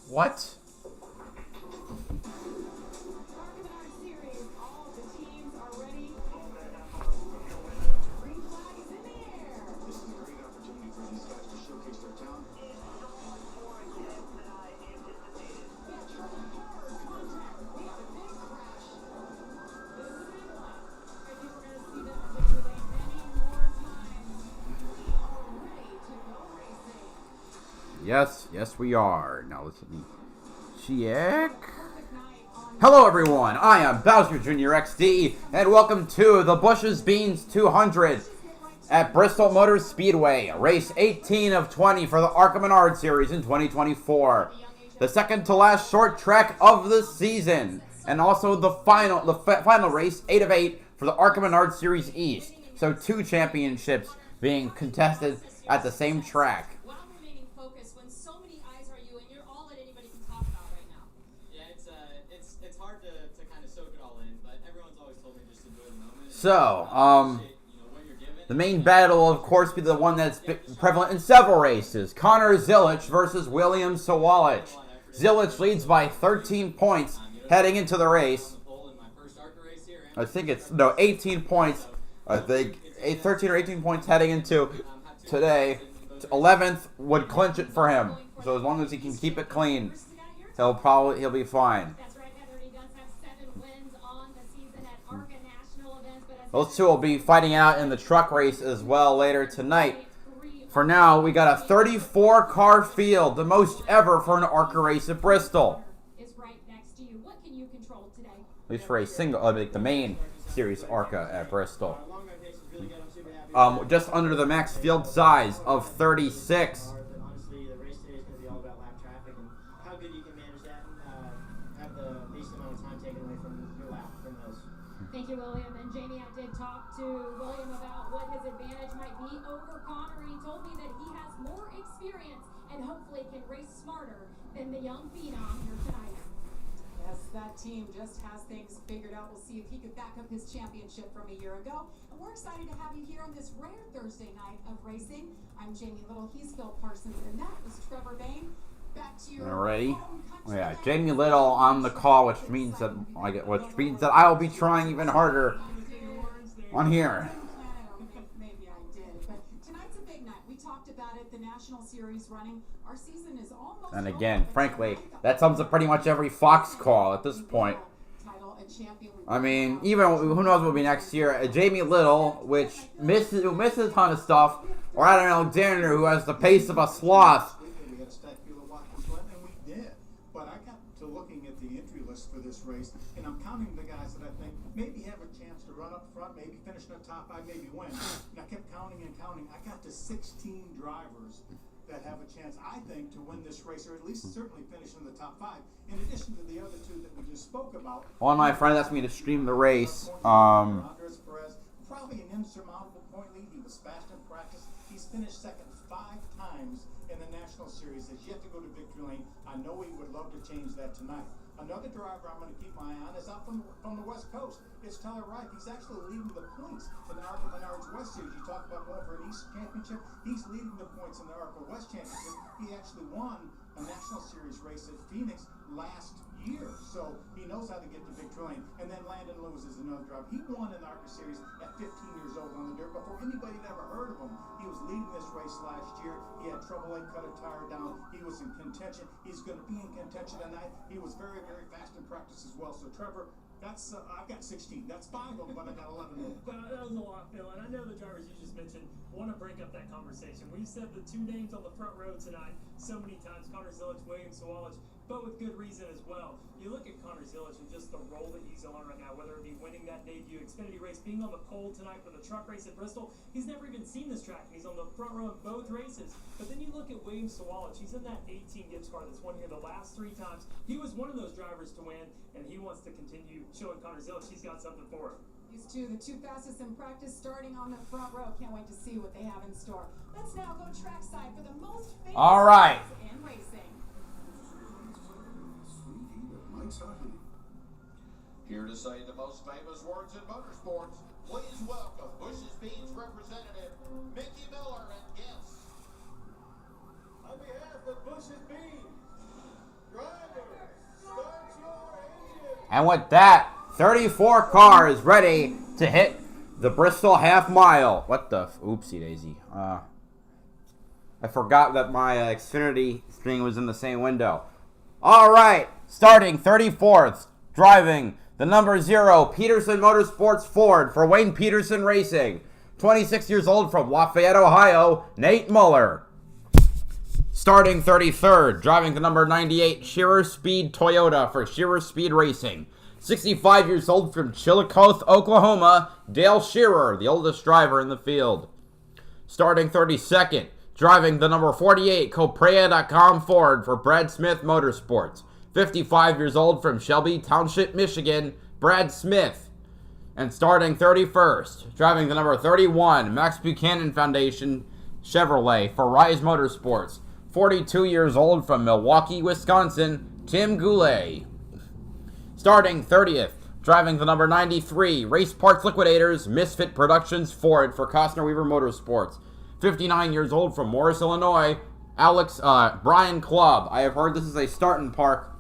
What? Yes, we are. Now listen. Check. Hello, everyone. I am BowserJrXD, and welcome to the Bush's Beans 200 at Bristol Motor Speedway, race 18 of 20 for the ARCA Menards series in 2024. The second to last short track of the season, and also the final race, 8 of 8 for the ARCA Menards Series East. So 2 championships being contested at the same track. So, the main battle will, of course, be the one that's prevalent in several races. Connor Zilic versus William Sawalich. Zilic leads by 13 points heading into the race. I think it's, no, 18 points. I think 13 or 18 points heading into today. 11th would clinch it for him. So as long as he can keep it clean, he'll be fine. Those two will be fighting out in the truck race as well later tonight. For now, we got a 34-car field, the most ever for an ARCA race at Bristol. At least for a single, like the main series ARCA at Bristol. Just under the max field size of 36. Thank you, William. And Jamie, I did talk to William about what his advantage might be over Connor. He told me that he has more experience and hopefully can race smarter than the young phenom here tonight. Yes, that team just has things figured out. We'll see if he could back up his championship from a year ago. And we're excited to have you here on this rare Thursday night of racing. I'm Jamie Little, he's Phil Parsons, and that is Trevor Bain. Alrighty. Oh, yeah, Jamie Little on the call, which means that I will be trying even harder on here. Maybe I did, but tonight's a big night. We talked about it. The National Series running. Our season is almost. And again, frankly, that sums up pretty much every Fox call at this point. I mean, even who knows what will be next year? Jamie Little, who misses a ton of stuff, or Adam Alexander, who has the pace of a sloth. For this race, and I'm counting the guys that I think maybe have a chance to run up front, maybe finish in the top 5, maybe win. And I kept counting and counting. I got to 16 drivers that have a chance, I think, to win this race, or at least certainly finish in the top 5. In addition to the other 2 that we just spoke about. One of my friends asked me to stream the race. Andres Perez, probably an insurmountable point lead. He was fast in practice. He's finished second 5 times in the National Series. Has yet to go to victory lane. I know he would love to change that tonight. Another driver I'm going to keep my eye on is out from the West Coast. It's Tyler Wright. He's actually leading the points in the ARCA Menards West Series. You talk about going for an East Championship. He's leading the points in the ARCA West Championship. He actually won a National Series race at Phoenix last year, so he knows how to get to victory lane. And then Landon Lewis is another driver. He won an ARCA Series at 15 years old on the dirt before anybody had ever heard of him. He was leading this race last year. He had trouble and cut a tire down. He was in contention. He's going to be in contention tonight. He was very, very fast in practice as well. So Trevor, that's I've got 16. That's 5 of them, but I got 11 of them. Well, that was a lot, Phil. And I know the drivers you just mentioned want to break up that conversation. We've said the 2 names on the front row tonight so many times: Connor Zilic, William Sawalich, but with good reason as well. You look at Connor Zilic and just the role that he's on right now, whether it be winning that debut Xfinity race, being on the pole tonight for the truck race at Bristol. He's never even seen this track, and he's on the front row in both races. But then you look at William Sawalich. He's in that 18 Gibbs car that's won here the last 3 times. He was one of those drivers to win, and he wants to continue showing Connor Zilic he's got something for him. These 2, the 2 fastest in practice, starting on the front row. Can't wait to see what they have in store. Let's now go trackside for the most famous All right. in racing. Here to say the most famous words in motorsports, please welcome Bush's Beans representative, Mickey Miller, and guests. On behalf of Bush's Beans, your And with that, 34 cars ready to hit the Bristol half mile. What the? Oopsie daisy. I forgot that my Xfinity thing was in the same window. All right, starting 34th, driving the number 0 Peterson Motorsports Ford for Wayne Peterson Racing. 26 years old from Lafayette, Ohio, Nate Muller. Starting 33rd, driving the number 98 Shearer Speed Toyota for Shearer Speed Racing. 65 years old from Chillicothe, Oklahoma, Dale Shearer, the oldest driver in the field. Starting 32nd, driving the number 48 Coprea.com Ford for Brad Smith Motorsports. 55 years old from Shelby Township, Michigan, Brad Smith. And starting 31st, driving the number 31 Max Buchanan Foundation Chevrolet for Rise Motorsports. 42 years old from Milwaukee, Wisconsin, Tim Goulet. Starting 30th, driving the number 93 Race Parts Liquidators Misfit Productions Ford for Costner Weaver Motorsports. 59 years old from Morris, Illinois, Brian Clubb. I have heard this is a starting park.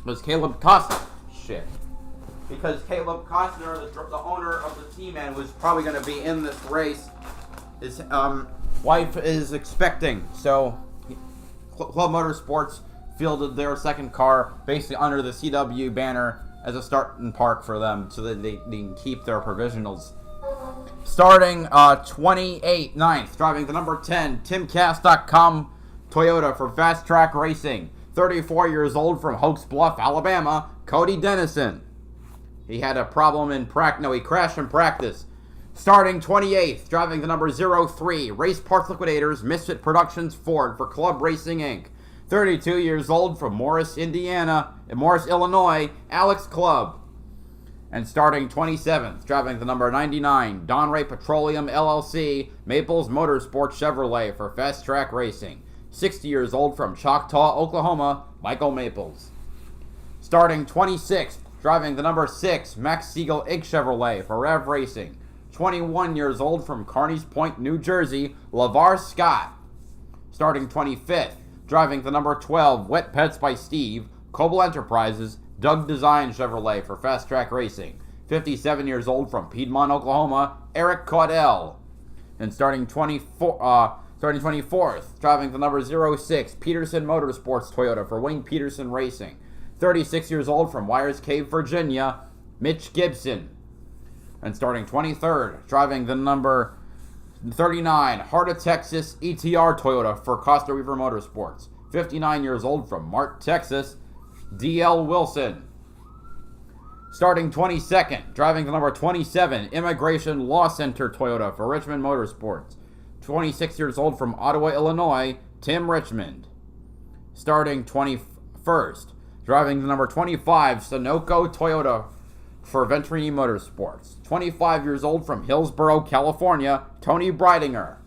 Because Caleb Costner, because Caleb Costner, the owner of the team, and was probably going to be in this race. His wife is expecting, so Club Motorsports fielded their second car basically under the CW banner as a starting park for them, so that they can keep their provisionals. Starting 28th, 9th, driving the number 10 TimCast.com Toyota for Fast Track Racing. 34 years old from Hoax Bluff, Alabama, Cody Dennison. He had a problem in practice. No, he crashed in practice. Starting 28th, driving the number 03 Race Parts Liquidators Misfit Productions Ford for Club Racing Inc. 32 years old from Morris, Illinois, Alex Clubb. And starting 27th, driving the number 99 Donray Petroleum LLC Maples Motorsports Chevrolet for Fast Track Racing. 60 years old from Choctaw, Oklahoma, Michael Maples. Starting 26th, driving the number 6 Max Siegel Ig Chevrolet for Rev Racing. 21 years old from Carneys Point, New Jersey, LeVar Scott. Starting 25th, driving the number 12 Wet Pets by Steve, Coble Enterprises, Doug Design Chevrolet for Fast Track Racing. 57 years old from Piedmont, Oklahoma, Eric Caudell. And starting 24th, driving the number 06 Peterson Motorsports Toyota for Wayne Peterson Racing. 36 years old from Wires Cave, Virginia, Mitch Gibson. And starting 23rd, driving the number 39 Heart of Texas ETR Toyota for Costner Weaver Motorsports. 59 years old from Mart, Texas, D.L. Wilson. Starting 22nd, driving the number 27 Immigration Law Center Toyota for Richmond Motorsports. 26 years old from Ottawa, Illinois, Tim Richmond. Starting 21st, driving the number 25 Sunoco Toyota for Venturini Motorsports. 25 years old from Hillsborough, California, Tony Breidinger.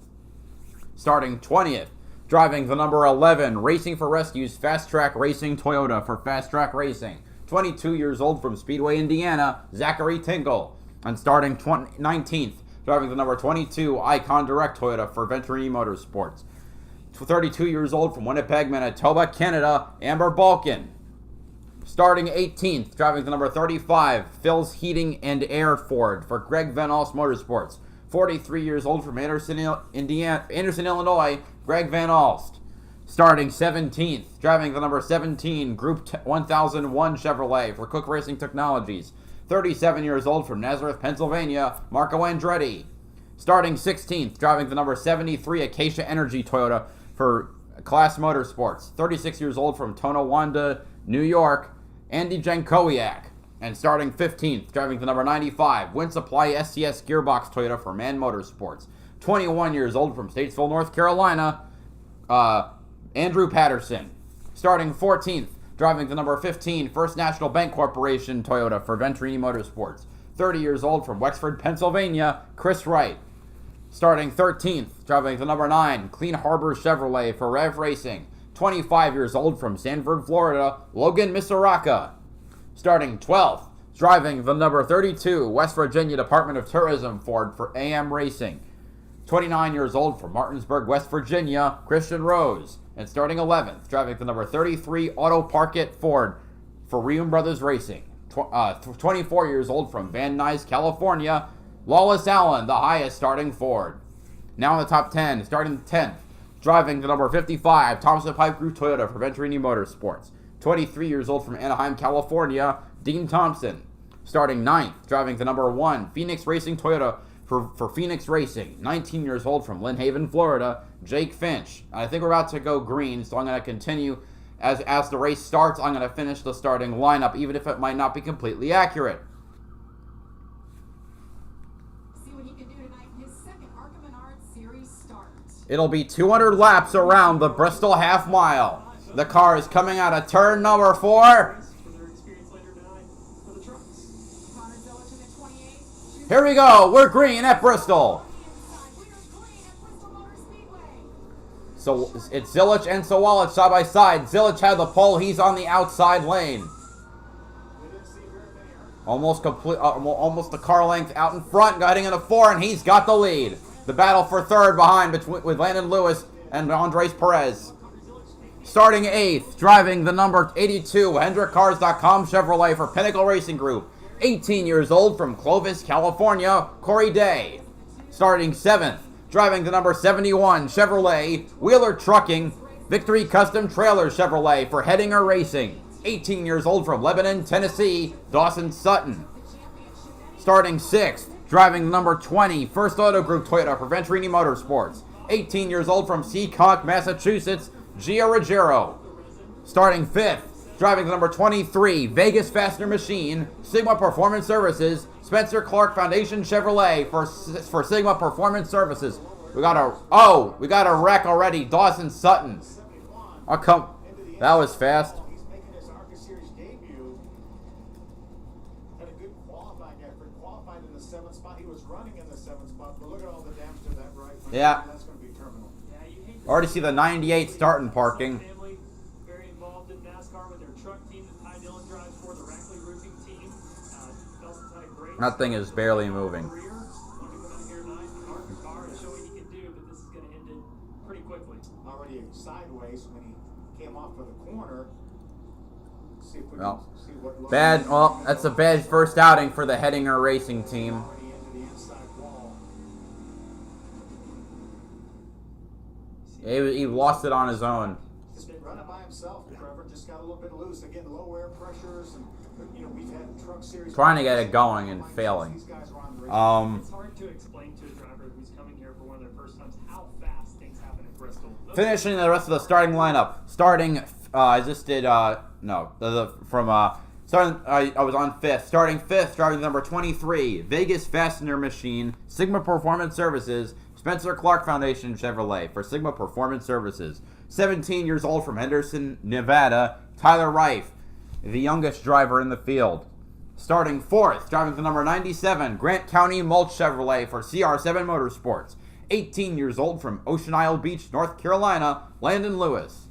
Starting 20th, driving the number 11 Racing for Rescues Fast Track Racing Toyota for Fast Track Racing. 22 years old from Speedway, Indiana, Zachary Tingle. And starting 19th, driving the number 22 Icon Direct Toyota for Venturini Motorsports. 32 years old from Winnipeg, Manitoba, Canada, Amber Balkin. Starting 18th, driving the number 35 Phil's Heating and Air Ford for Greg Van Alst Motorsports. 43 years old from Anderson, Illinois, Greg Van Alst. Starting 17th, driving the number 17 Group 1001 Chevrolet for Cook Racing Technologies. 37 years old from Nazareth, Pennsylvania, Marco Andretti. Starting 16th, driving the number 73 Acacia Energy Toyota for Class Motorsports. 36 years old from Tonawanda, New York, Andy Jankowiak. And starting 15th, driving the number 95 Wind Supply SCS Gearbox Toyota for Man Motorsports. 21 years old from Statesville, North Carolina, Andrew Patterson. Starting 14th, driving the number 15 First National Bank Corporation Toyota for Venturini Motorsports. 30 years old from Wexford, Pennsylvania, Chris Wright. Starting 13th, driving the number 9 Clean Harbor Chevrolet for Rev Racing. 25 years old from Sanford, Florida, Logan Misaraka. Starting 12th, driving the number 32 West Virginia Department of Tourism Ford for AM Racing. 29 years old from Martinsburg, West Virginia, Christian Rose. And starting 11th, driving the number 33 Auto Park It Ford for Ream Brothers Racing. 24 years old from Van Nuys, California, Lawless Allen, the highest starting Ford. Now in the top 10, starting 10th, driving the number 55, Thompson Pipe Group Toyota for Venturini Motorsports. 23 years old from Anaheim, California, Dean Thompson. Starting 9th, driving the number 1, Phoenix Racing Toyota for Phoenix Racing. 19 years old from Lynn Haven, Florida, Jake Finch. I think we're about to go green, so I'm going to continue. As the race starts, I'm going to finish the starting lineup, even if it might not be completely accurate. See what he can do tonight in his second ARCA Menards Series start. It'll be 200 laps around the Bristol half mile. The car is coming out of turn number 4. For their experience later tonight for the trucks. Connor Zillich in the 28. Here we go. We're green at Bristol. So it's Zillich and Sawalich side by side. Zillich had the pole. He's on the outside lane. Almost the car length out in front, heading into 4, and he's got the lead. The battle for third behind with Landon Lewis and Andres Perez. Starting 8th, driving the number 82, HendrickCars.com Chevrolet for Pinnacle Racing Group. 18 years old from Clovis, California, Corey Day. Starting 7th, driving the number 71, Chevrolet, Wheeler Trucking, Victory Custom Trailers Chevrolet for Hedinger Racing. 18 years old from Lebanon, Tennessee, Dawson Sutton. Starting 6th, driving the number 20, First Auto Group Toyota for Venturini Motorsports. 18 years old from Seekonk, Massachusetts, Gia Ruggiero. Starting 5th, driving the number 23, Vegas Fastener Machine, Sigma Performance Services, Spencer Clark Foundation Chevrolet for Sigma Performance Services. We got a wreck already. Dawson Sutton. Oh, come. That was fast. He's making his ARCA Series debut. Had a good qualifying effort. Qualified in the 7th spot. He was running in the 7th spot, but look at all the damage to that right. Yeah. That's going to be terminal. Yeah, you hate to Already see the 98 starting parking. Family, very involved in NASCAR with their truck team that Ty Dillon drives for, the Rackley Roofing team. Delson's had a great That thing is barely moving. career. You can come out here tonight, car for car, and show what he can do, but this is going to end it pretty quickly. Already sideways when he came off of the corner. See if we Well, can see what bad. Well, that's a bad first outing for the Hedinger Racing team. Already into the inside wall. He lost it on his own. Just been running by himself, Trevor. Just got a little bit loose. They're getting low air pressures, and we've had truck series Trying to get it going and failing. These guys are on the It's hard to explain to a driver who's coming here for one of their first times how fast things happen at Bristol. Finishing the rest of the starting lineup. Starting, I just did, I was on 5th. Starting 5th, driving the number 23, Vegas Fastener Machine, Sigma Performance Services, Spencer Clark Foundation Chevrolet for Sigma Performance Services. 17 years old from Henderson, Nevada, Tyler Reif, the youngest driver in the field. Starting 4th, driving the number 97, Grant County Mulch Chevrolet for CR7 Motorsports. 18 years old from Ocean Isle Beach, North Carolina, Landon Lewis.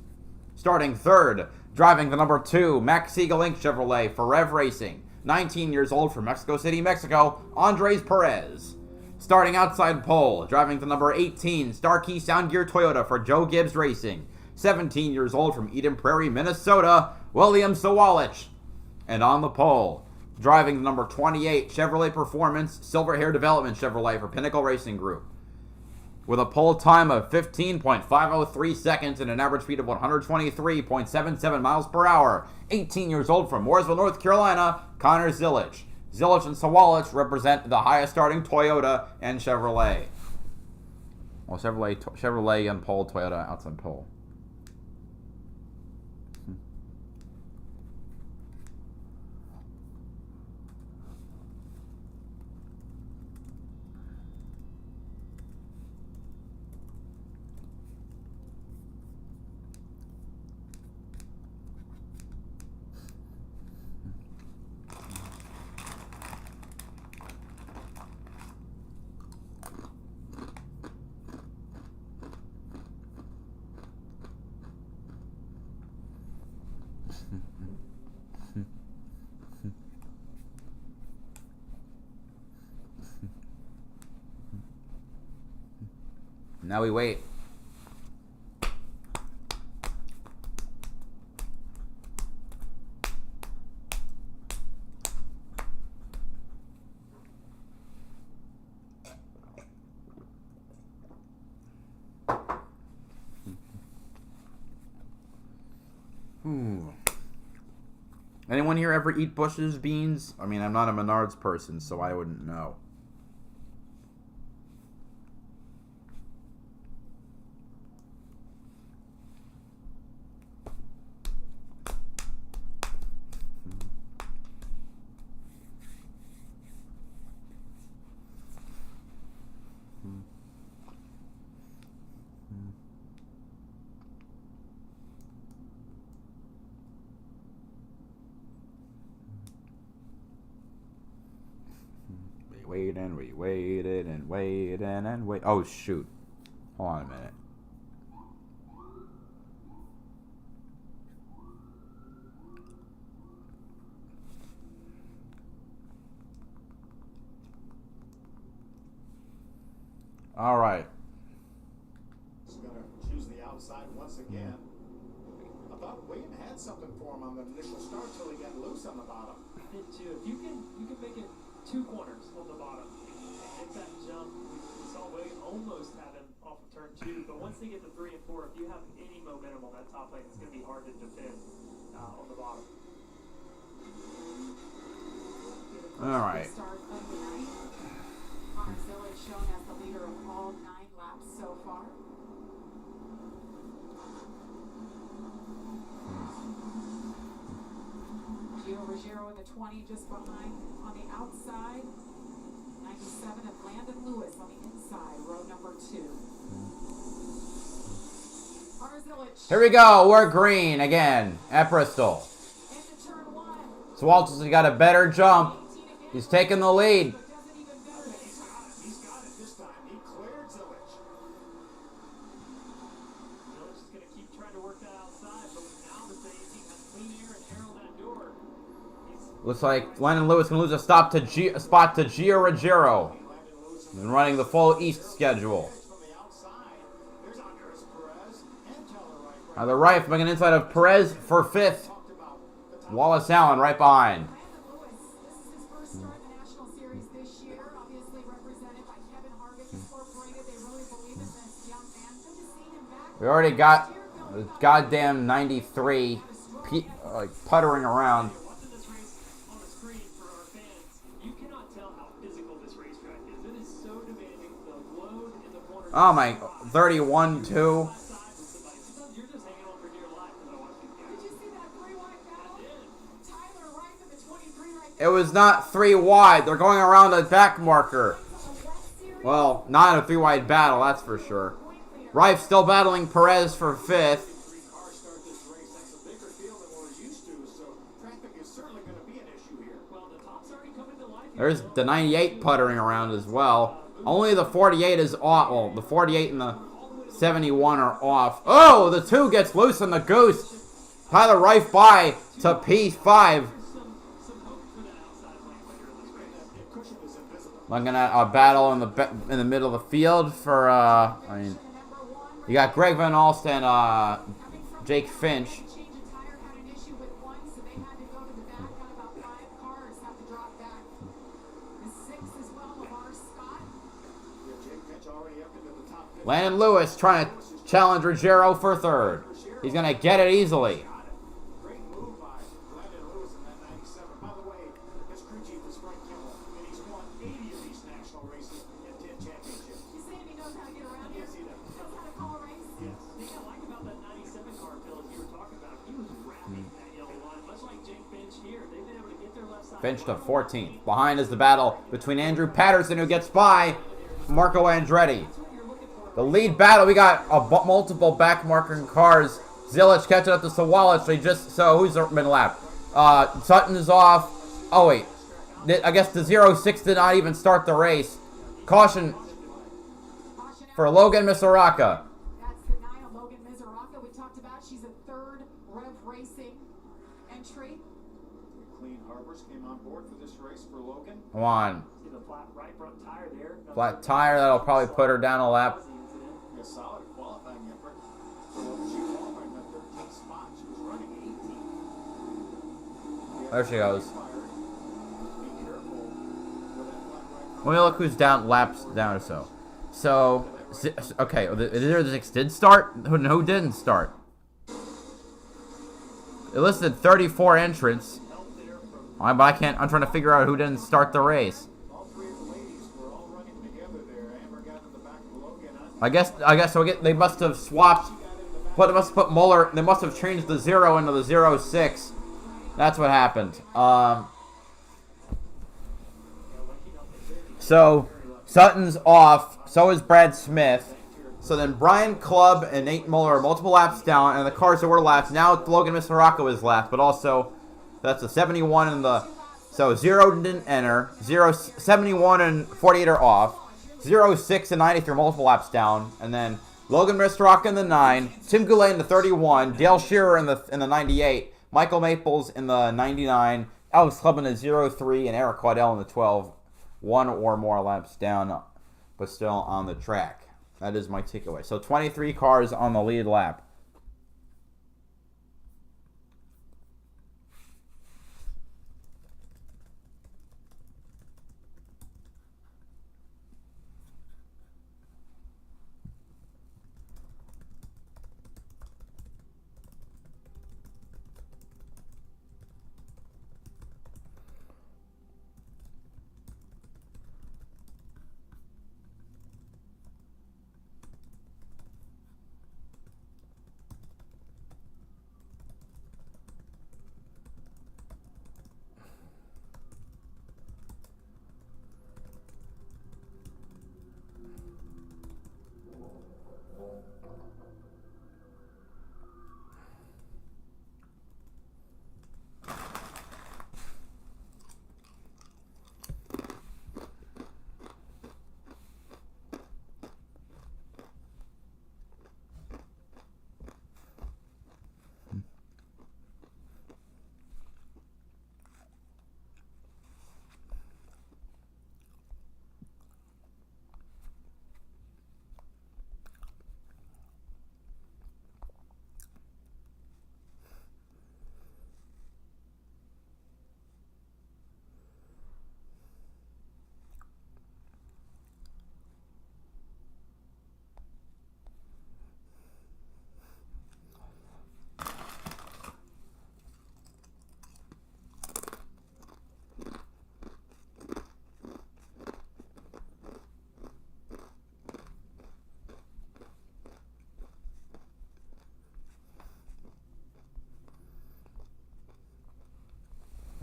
Starting 3rd, driving the number 2, Max Siegel Inc. Chevrolet for Rev Racing. 19 years old from Mexico City, Mexico, Andres Perez. Starting outside pole, driving the number 18, Starkey Sound Gear Toyota for Joe Gibbs Racing. 17 years old from Eden Prairie, Minnesota, William Sawalich. And on the pole, driving the number 28, Chevrolet Performance, Silver Hair Development Chevrolet for Pinnacle Racing Group. With a pole time of 15.503 seconds and an average speed of 123.77 miles per hour. 18 years old from Mooresville, North Carolina, Connor Zillich. Zillich and Sawalich represent the highest starting Toyota and Chevrolet. Well, Chevrolet on pole, Toyota outside pole. Now we wait. Ooh. Anyone here ever eat Bush's beans? I mean, I'm not a Menards person, so I wouldn't know. We waited and waited and wait. Oh shoot! Hold on a minute. All right. He's going to choose the outside once again. I thought Wayne had something for him on the initial start till he got loose on the bottom. I did too. If you can make it 2 corners on the bottom and hit that jump. We saw Wade almost have him off of turn 2, but once they get to 3 and 4, if you have any momentum on that top lane, it's going to be hard to defend on the bottom. All right. Start of the night. Connorsville is shown as the leader of all 9 laps so far. Gio Ruggiero in the 20 just behind on the outside. 97 of Landon Lewis on the inside, row number 2. Here we go. We're green again at Bristol. Into turn 1. So Walters has got a better jump. He's taking the lead. He's got it this time. He cleared Zilich. Zilich is going to keep trying to work that outside, but now that the team has clean air and air on that door, Looks like Landon Lewis can lose a spot to Gio Ruggiero. He's been running the full East schedule. Now the right making inside of Perez for 5th. Wallace Allen right behind. Landon Lewis, this is his first start in the National Series this year, obviously represented by Kevin Harvick Incorporated. They really believe in this young man. Good to see him back. We already got the goddamn 93 puttering around. watching this race on the screen for our fans, you cannot tell how physical this racetrack is. It is so demanding. The load in the corners. Oh my, 31-2. You're just hanging on for dear life as I watch these guys. Did you see that 3-wide battle? Tyler Wright in the 23 right It was not 3 wide. They're going around a back marker. Well, not a 3 wide battle, that's for sure. Rife still battling Perez for 5th. Cars start this race. That's a bigger field than we're used to, so traffic is certainly going to be an issue here. Well, the top's already coming to life. There's the 98 puttering around as well. Only the 48 is off. Well, the 48 and the 71 are off. Oh, the 2 gets loose on the goose. Tyler Rife by to P5. Some hope for that outside lane later in this race. That cushion is invisible. Looking at a battle in the middle of the field for I mean, you got Greg Van Alst and Jake Finch. Change of tire had an issue with one, so they had to go to the back. Got about 5 cars have to drop back. The 6 as well, Lamar Scott. Yeah, Jake Finch already up into the top 50. Landon Lewis trying to challenge Ruggiero for 3rd. He's going to get it easily. Great move by Landon Lewis in that 97. By the way, his crew chief is Frank Kimmel, and he's won 80 of these national races and 10 championships. You saying he knows how to get around here? Yes, he does. Knows how to call a race? Yes. The thing I like about that 97 car, Phil, as you were talking about, he was wrapping that yellow line, much like Jake Finch here. They've been able to get their left side. Finch to 14th. Behind is the battle between Andrew Patterson, who gets by Marco Andretti. The lead battle, we got multiple back marking cars. Zilich catching up to Sawalich. Who's been lapped? Sutton is off. Oh wait, I guess the 06 did not even start the race. Caution for Logan Misaraka. That's the 9 of Logan Misaraka we talked about. She's a 3rd Rev Racing entry. Clean Harbors came on board for this race for Logan. Come on, See the flat right front tire there. flat tire, that'll probably put her down a lap. A solid qualifying effort. She qualified in the 13th spot. She was running 18. There she goes. Be careful with that flat right. Well, look who's down laps down or so. So, okay, either the 6 did start, who didn't start? It listed 34 entrants. But I can't. I'm trying to figure out who didn't start the race. All three of the ladies were all running together there. Amber got in the back of Logan. I guess so. They must have swapped. But they must have put Muller. They must have changed the 0 into the 06. That's what happened. So Sutton's off. So is Brad Smith. So then Brian Clubb and Nate Muller are multiple laps down, and the cars that were laps. Now Logan Misaraka is last, but also that's a 71 in the. So 0 didn't enter. 71 and 48 are off. 06 and 93 are multiple laps down, and then Logan Misaraka in the 9, Tim Goulet in the 31, Dale Shearer in the 98, Michael Maples in the 99, Alex Clubb in the 03, and Eric Waddell in the 12. 1 or more laps down, but still on the track. That is my takeaway. So 23 cars on the lead lap.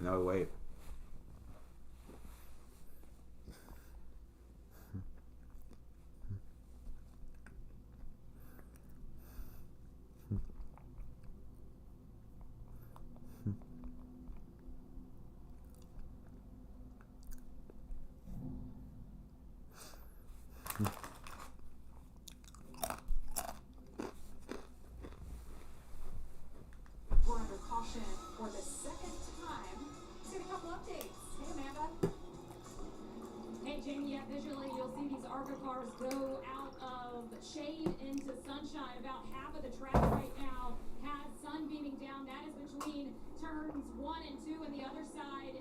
No, wait. We're under caution for the second time. See a couple updates. Hey, Amanda. Hey, Jamie, yeah, visually you'll see these ARCA cars go out of shade into sunshine. About half of the track right now has sun beaming down. That is between turns 1 and 2, and the other side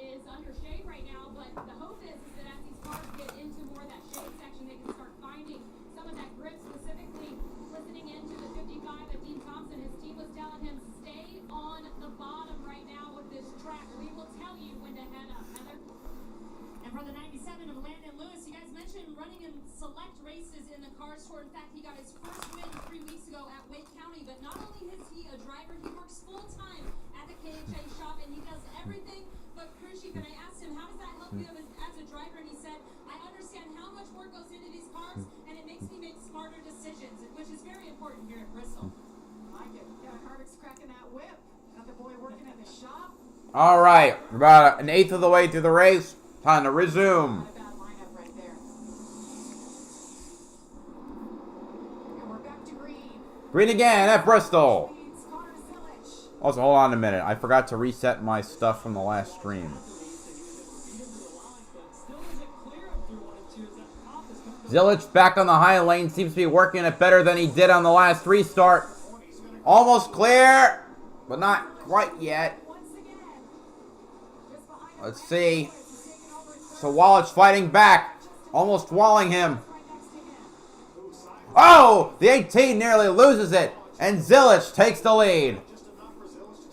is under shade right now. But the hope is that as these cars get into more of that shade section, they can start finding some of that grip, specifically listening into the 55 that Dean Thompson, his team was telling him, stay on the bottom right now with this track. We will tell you when to head up. Heather? And for the 97 of Landon Lewis, you guys mentioned running in select races in the Cars Tour. In fact, he got his first win 3 weeks ago at Wake County. But not only is he a driver, he works full-time at the KHA shop, and he does everything but crew chief. And I asked him, how does that help you as a driver? And he said, I understand how much work goes into these cars, and it makes me make smarter decisions, which is very important here at Bristol. I like it. Yeah, Harvick's cracking that whip. Got the boy working at the shop. All right, we're about an eighth of the way through the race. Time to resume. Not a bad lineup right there. And we're back to green. Green again at Bristol. Leads Connor Zilic. Also, hold on a minute. I forgot to reset my stuff from the last stream. Zilic back on the high lane. Seems to be working it better than he did on the last restart. Almost clear, but not quite yet. Once again. Just behind Let's see. So Wallich's fighting back. Almost walling him. right next to him. Oh! The 18 nearly loses it. And Zilic takes the lead. Just enough for Zilic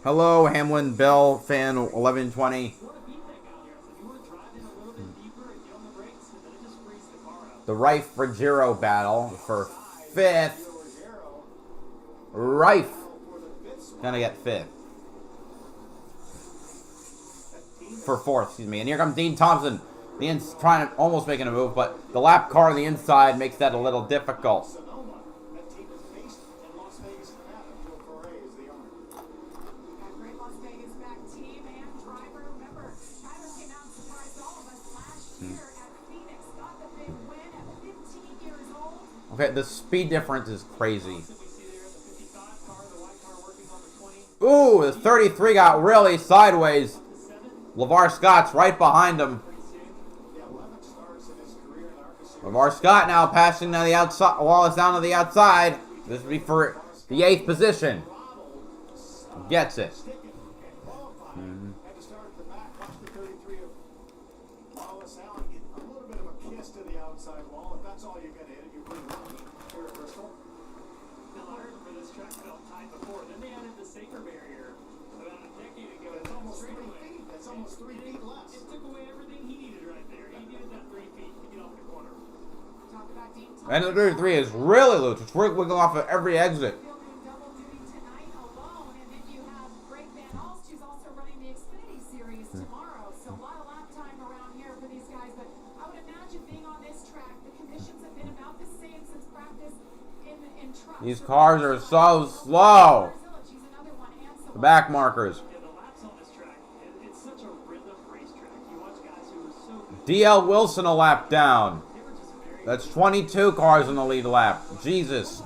Hello, Hamlin Bell fan 1120. The Rife Ruggiero battle for 5th. Rife gonna get 5th. For 4th, excuse me. And here comes Dean Thompson. Trying to almost making a move, but the lap car on the inside makes that a little difficult. Okay, the speed difference is crazy. Ooh, the 33 got really sideways. LeVar Scott's right behind him. LeVar Scott now passing down the outside. Wallace down to the outside. This would be for the 8th position. Gets it. And the 33 is really loose. It's wiggling off of every exit. These cars are so slow. The back markers. DL Wilson a lap down. That's 22 cars in the lead lap. Jesus.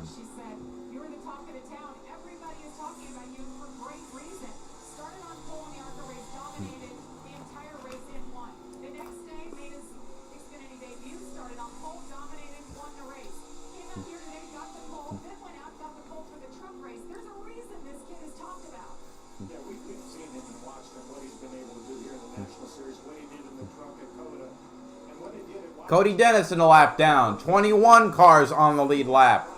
She said, "You're the talk of the town. Everybody is talking about you for great reason. Started on pole in the ARCA race, dominated the entire race in one. The next day, made his Xfinity debut, started on pole, dominated, won the race. Came out here today, got the pole, then went out, got the pole for the truck race. There's a reason this kid is talked about." Yeah, we've seen him and watched him, what he's been able to do here in the National Series, what he did in the truck at Coda, and what he did at Cody Dennis in a lap down. 21 cars on the lead lap.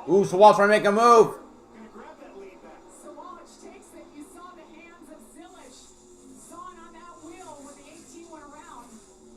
Ooh, Sawalch trying to make a move. Sawalch takes it. You saw the hands of Zilic sawing on that wheel when the 18 went around.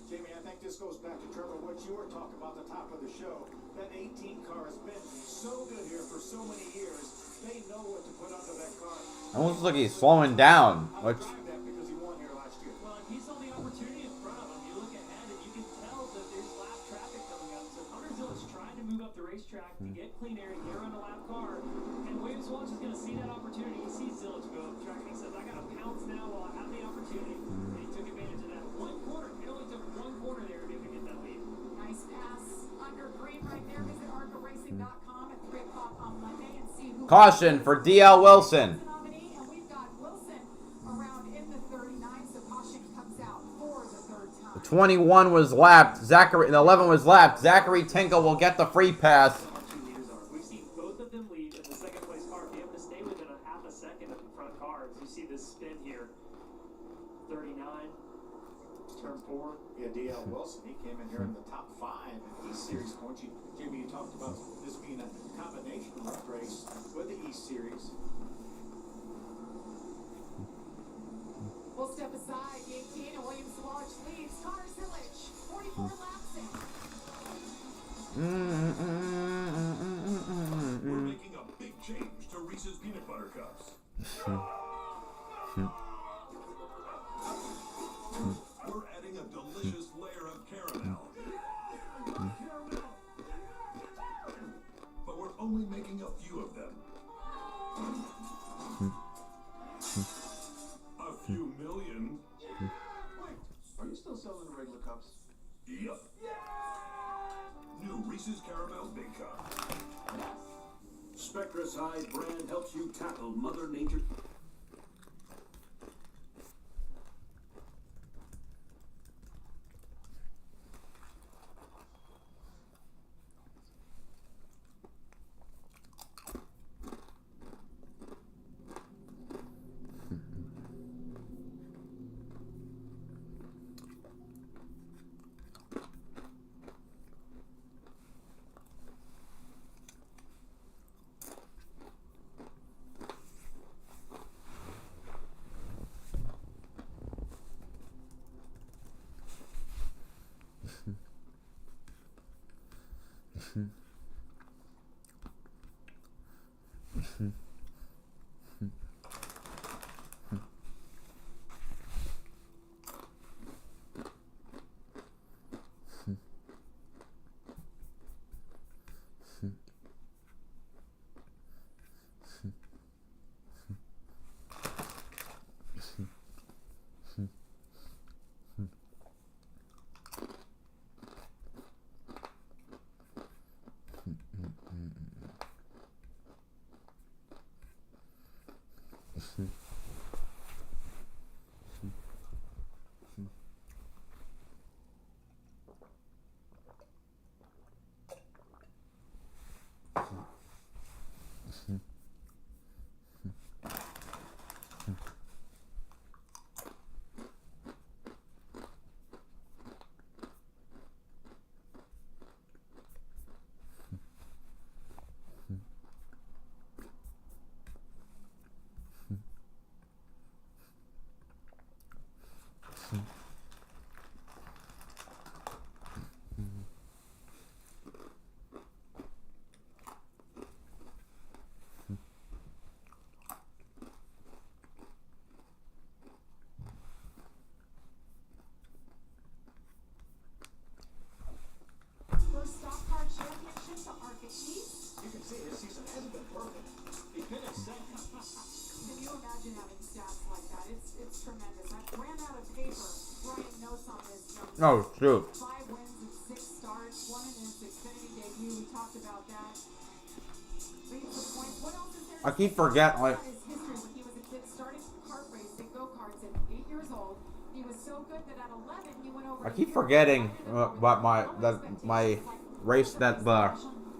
Jamie, I think this goes back to Trevor, what you were talking about at the top of the show. That 18 car has been so good here for so many years. They know what to put under that car. Almost looks like he's slowing down. Which Because he won here last year. Well, and he saw the opportunity in front of him. You look ahead and you can tell that there's lap traffic coming up. So Hunter Zill's trying to move up the racetrack to get clean air and get around a lap car. And Williams Walsh is going to see that opportunity. He sees Zillage go up the track and he says, "I got to pounce now while I have the opportunity." And he took advantage of that. One corner. It only took one corner there to be able to get that lead. Nice pass under green right there. Visit ARCARacing.com at 3 o'clock on Monday and see who. caution for DL Wilson. Nominee, and we've got Wilson around in the 39, so caution comes out for the third time. The 21 was lapped. The 11 was lapped. Zachary Tinkle will get the free pass. We've seen both of them lead in the second place car. Be able to stay within a half a second of the front car. As you see this spin here. 39, turn 4. Yeah, DL Wilson, he came in here in the top 5 in East Series points. Jamie, you talked about this being a combination race with the East Series. We'll step aside. The 18 and Williams Sawalch leads. Connor Zilic, 44 laps in. We're making a big change to Reese's Peanut Butter Cups. We're adding a delicious layer of caramel. But we're only making a few of them. A few million. Wait, are you still selling the regular cups? Yup. New Reese's Caramel Big Cup. Spectracide brand helps you tackle Mother Nature. First stock car championship to ARCA East. You can see his season hasn't been perfect. He finished second. Can you imagine having stats like that? It's tremendous. I ran out of paper. Brian knows on this young man. Oh, shoot. 5 wins and 6 starts. 1 in his Xfinity debut. We talked about that. Leads the points. What else is there? I keep forgetting, like, His history when he was a kid, started kart racing, go-karts at 8 years old. He was so good that at 11 he went over. I keep forgetting what my race that the.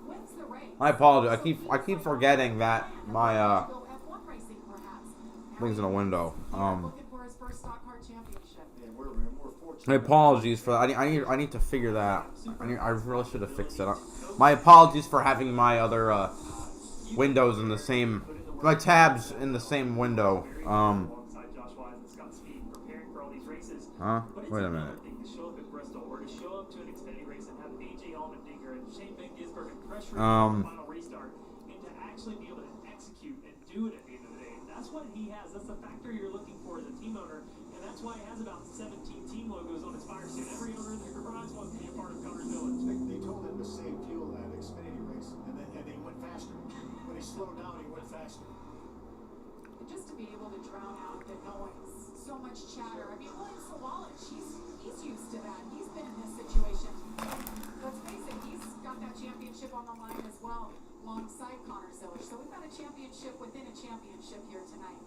Wins the race. My apologies. I keep forgetting that my Go F1 racing perhaps. thing's in a window. Looking for his first stock car championship. And we're fortunate. My apologies for that. I need to figure that. I really should have fixed it up. My apologies for having my other windows in the same, my tabs in the same window. Alongside Josh Wise and Scott Speed, preparing for all these races. Huh? But it's Wait a another minute. thing to show up at Bristol or to show up to an Xfinity race and have AJ Allmendinger and Shane Van Gisbergen pressure the final restart, and to actually be able to execute and do it at the end of the day. That's what he has. That's the factor you're looking for as a team owner, and that's why he has about 17 team logos on his fire suit. Every owner in the garage wants to be a part of Connors Village. They told him to save fuel at Xfinity race, and they went faster. When he slowed down, he went faster. Just to be able to drown out the noise, so much chatter. I mean, William Sawalich, he's used to that. He's been in this situation. Let's face it, he's got that championship on the line as well, alongside Connors Village. So we've got a championship within a championship here tonight.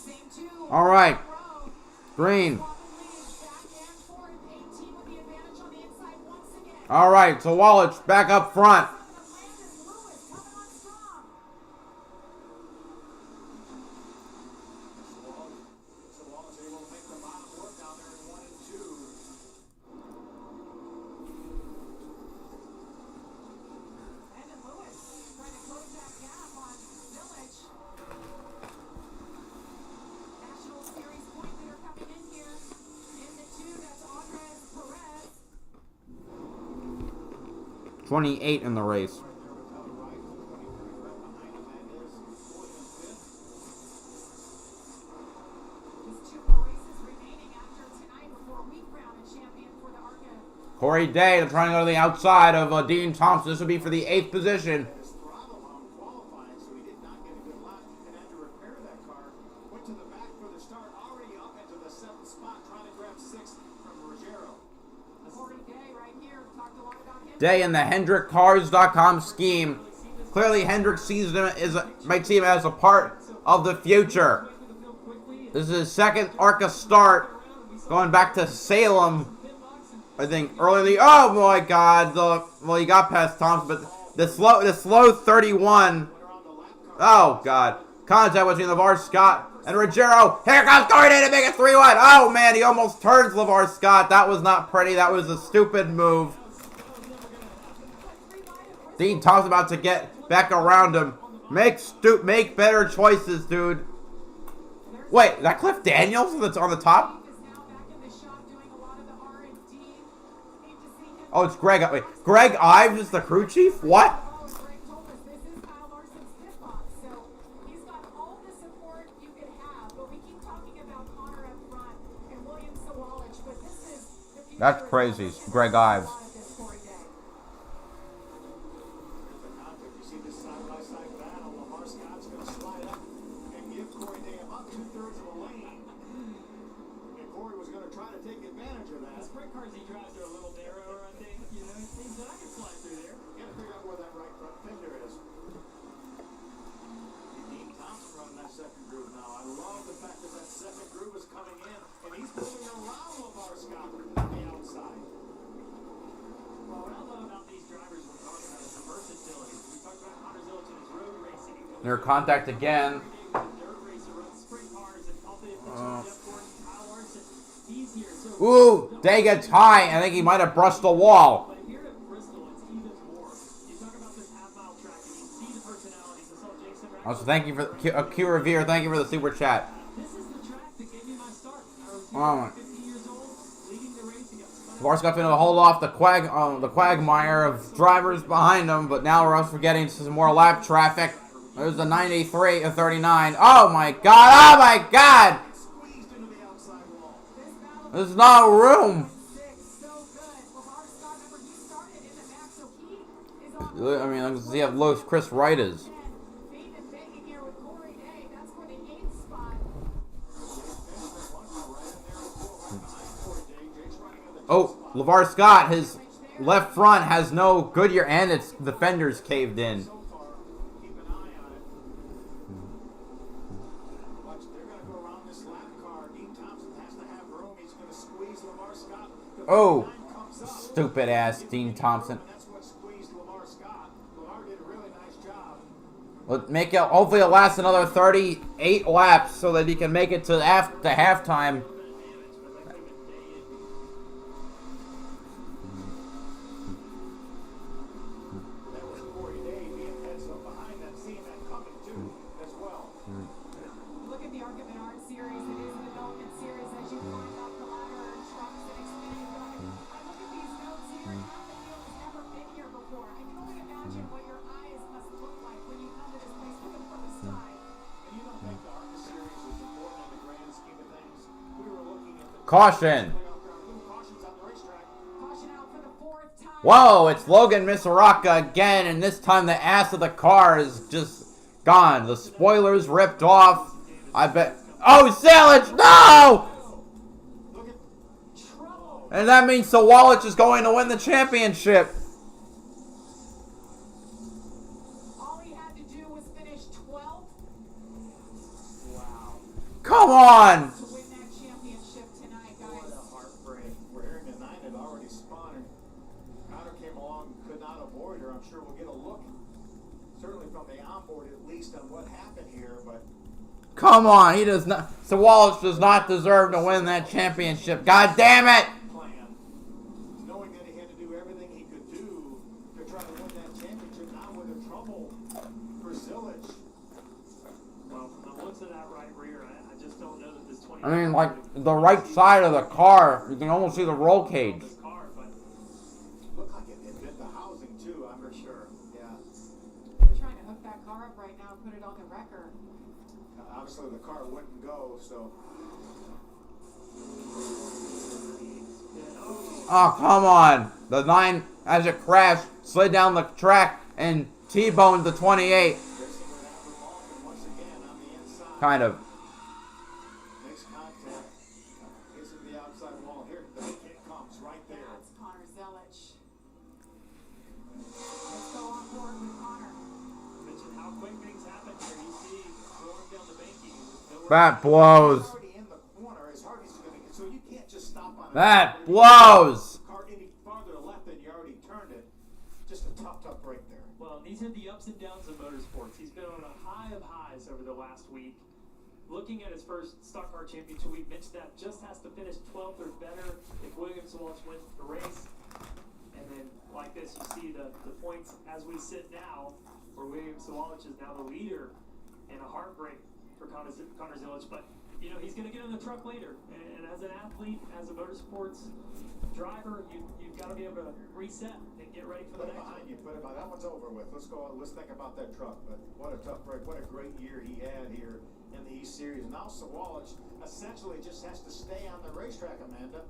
Same two. All right. Row. Green. Swapping leads, back and forth. 18 with the advantage on the inside once again. All right. So Wallach back up front. National Series point leader coming in here in the 2. That's Andres Perez. 28 in the race. Just 2 more races remaining after tonight before we crown a champion for the ARCA. Corey Day, they're trying to go to the outside of Dean Thompson. This would be for the 8th position. His throttle on qualifying, so he did not get a good lap and had to repair that car. Went to the back for the start, already up into the 7th spot, trying to grab 6th from Ruggiero. Corey Day right here. Talked a lot about him day in the HendrickCars.com scheme. Clearly, Hendrick sees him might see him as a part of the future. This is his second ARCA start, going back to Salem. I think early in the oh my God, well he got past Thompson, but the slow 31. Oh God, contact between LeVar Scott and Ruggiero. Here comes Corey Day to make it 3-1. Oh man, he almost turns LeVar Scott. That was not pretty. That was a stupid move. Dean Thompson about to get back around him. Make better choices, dude. Wait, is that Cliff Daniels that's on the top? Oh, it's Greg. Wait, Greg Ives is the crew chief? What? That's crazy. Greg Ives. Near contact again. Ooh, Day gets high. I think he might have brushed the wall. Also, thank you for Q Revere. Thank you for the super chat. LeVar Scott's going to hold off the quagmire of drivers behind him, but now we're also getting some more lap traffic. There's the 93 of 39. Oh my God! Oh my God! There's no room. I mean, I can see how low Chris Wright is. Oh, LeVar Scott, his left front has no Goodyear and its the fenders caved in. Oh, stupid ass Dean Thompson. Let's make it. Hopefully, it'll last another 38 laps so that he can make it to halftime. Look at the ARCA Menards series. It is a development series as you climb up the ladder and trucks and expanding. I look at these notes here, and half the field has never been here before. I can only imagine what your eyes must look like when you come to this place for the first time. And you don't think the ARCA series is important in the grand scheme of things? We were looking at the Caution. cautions on the racetrack. Caution out for the fourth time. Whoa, it's Logan Misaraka again, and this time the ass of the car is just gone. The spoilers ripped off. I bet. Oh, Salich, no! And that means Sawalich is going to win the championship. All he had to do was finish 12th. Wow. Come on! To win that championship tonight, What guys. a heartbreak. We're hearing the 9 had already spun, and Connor came along and could not avoid her. I'm sure we'll get a look, certainly from the onboard at least, on what happened here, but Come on, he does not. Sawalich does not deserve to win that championship. God damn it! plan, knowing that he had to do everything he could do to try to win that championship, now with the trouble for Zilich. Well, from the looks of that right rear, I just don't know that this 20. I mean, like, the right side of the car, you can almost see the roll cage. This car, but Looked like it hit the housing too, I'm for sure. Yeah. We're trying to hook that car up right now and put it on the wrecker. Obviously the car wouldn't go, so Oh, come on. The 9, as it crashed, slid down the track and T-boned the 28. racing with Albert Malkin once again on the inside. Kind of. Makes contact. Gets to the outside wall here. The kick comes right there. That's Connor Zelich. Let's go on board with Connor. Mention how quick things happen here. You see, rolling down the banking. That blows. He's already in the corner as hard as he's going to get, so you can't just stop on it. That blows. Car any farther to left than you already turned it. Just a tough break there. Well, these are the ups and downs of motorsports. He's been on a high of highs over the last week. Looking at his first stock car championship, we mentioned that just has to finish 12th or better if Williams-Walsh wins the race. And then, like this, you see the points as we sit now, where Williams-Walsh is now the leader, and a heartbreak for Connor Zilic. But, you know, he's going to get in the truck later. And as an athlete, as a motorsports driver, you've got to be able to reset and get ready for the next one. Put it behind. That one's over with. Let's go. Let's think about that truck. But what a tough break. What a great year he had here in the East Series. And now Sawallich essentially just has to stay on the racetrack, Amanda.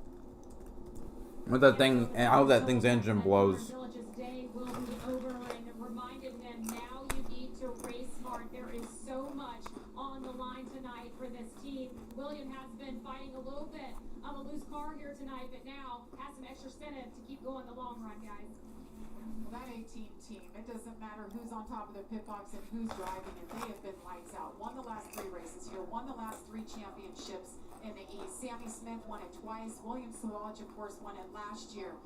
With that thing, I hope that thing's engine blows. Zilic's day will be over, and reminded him now you need to race smart. There is so much on the line tonight for this team. William has been fighting a little bit of a loose car here tonight, but now has some extra incentive to keep going the long run, guys. Well, that 18 team, it doesn't matter who's on top of the pit box and who's driving, and they have been lights out. Won the last 3 races here, won the last 3 championships in the East. Sammy Smith won it twice. William Sawallich, of course, won it last year.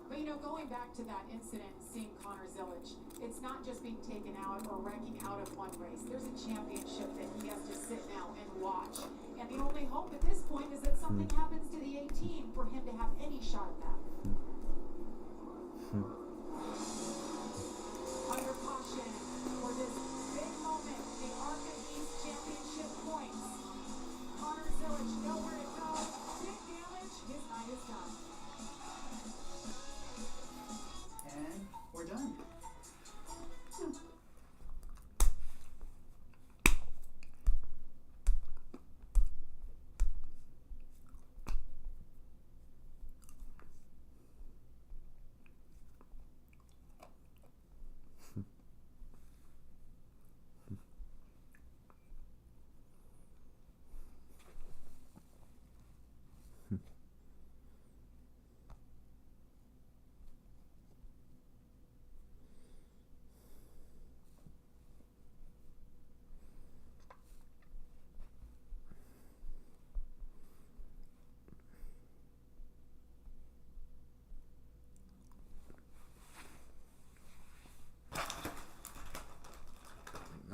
But, you know, going back to that incident, seeing Connor Zilic, it's not just being taken out or wrecking out of one race. There's a championship that he has to sit now and watch. And the only hope at this point is that something happens to the 18 for him to have any shot at that. Under caution for this big moment, the ARCA East Championship points. Connor Zilic, nowhere to go. Big damage. His night is done. And we're done.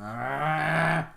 Ah.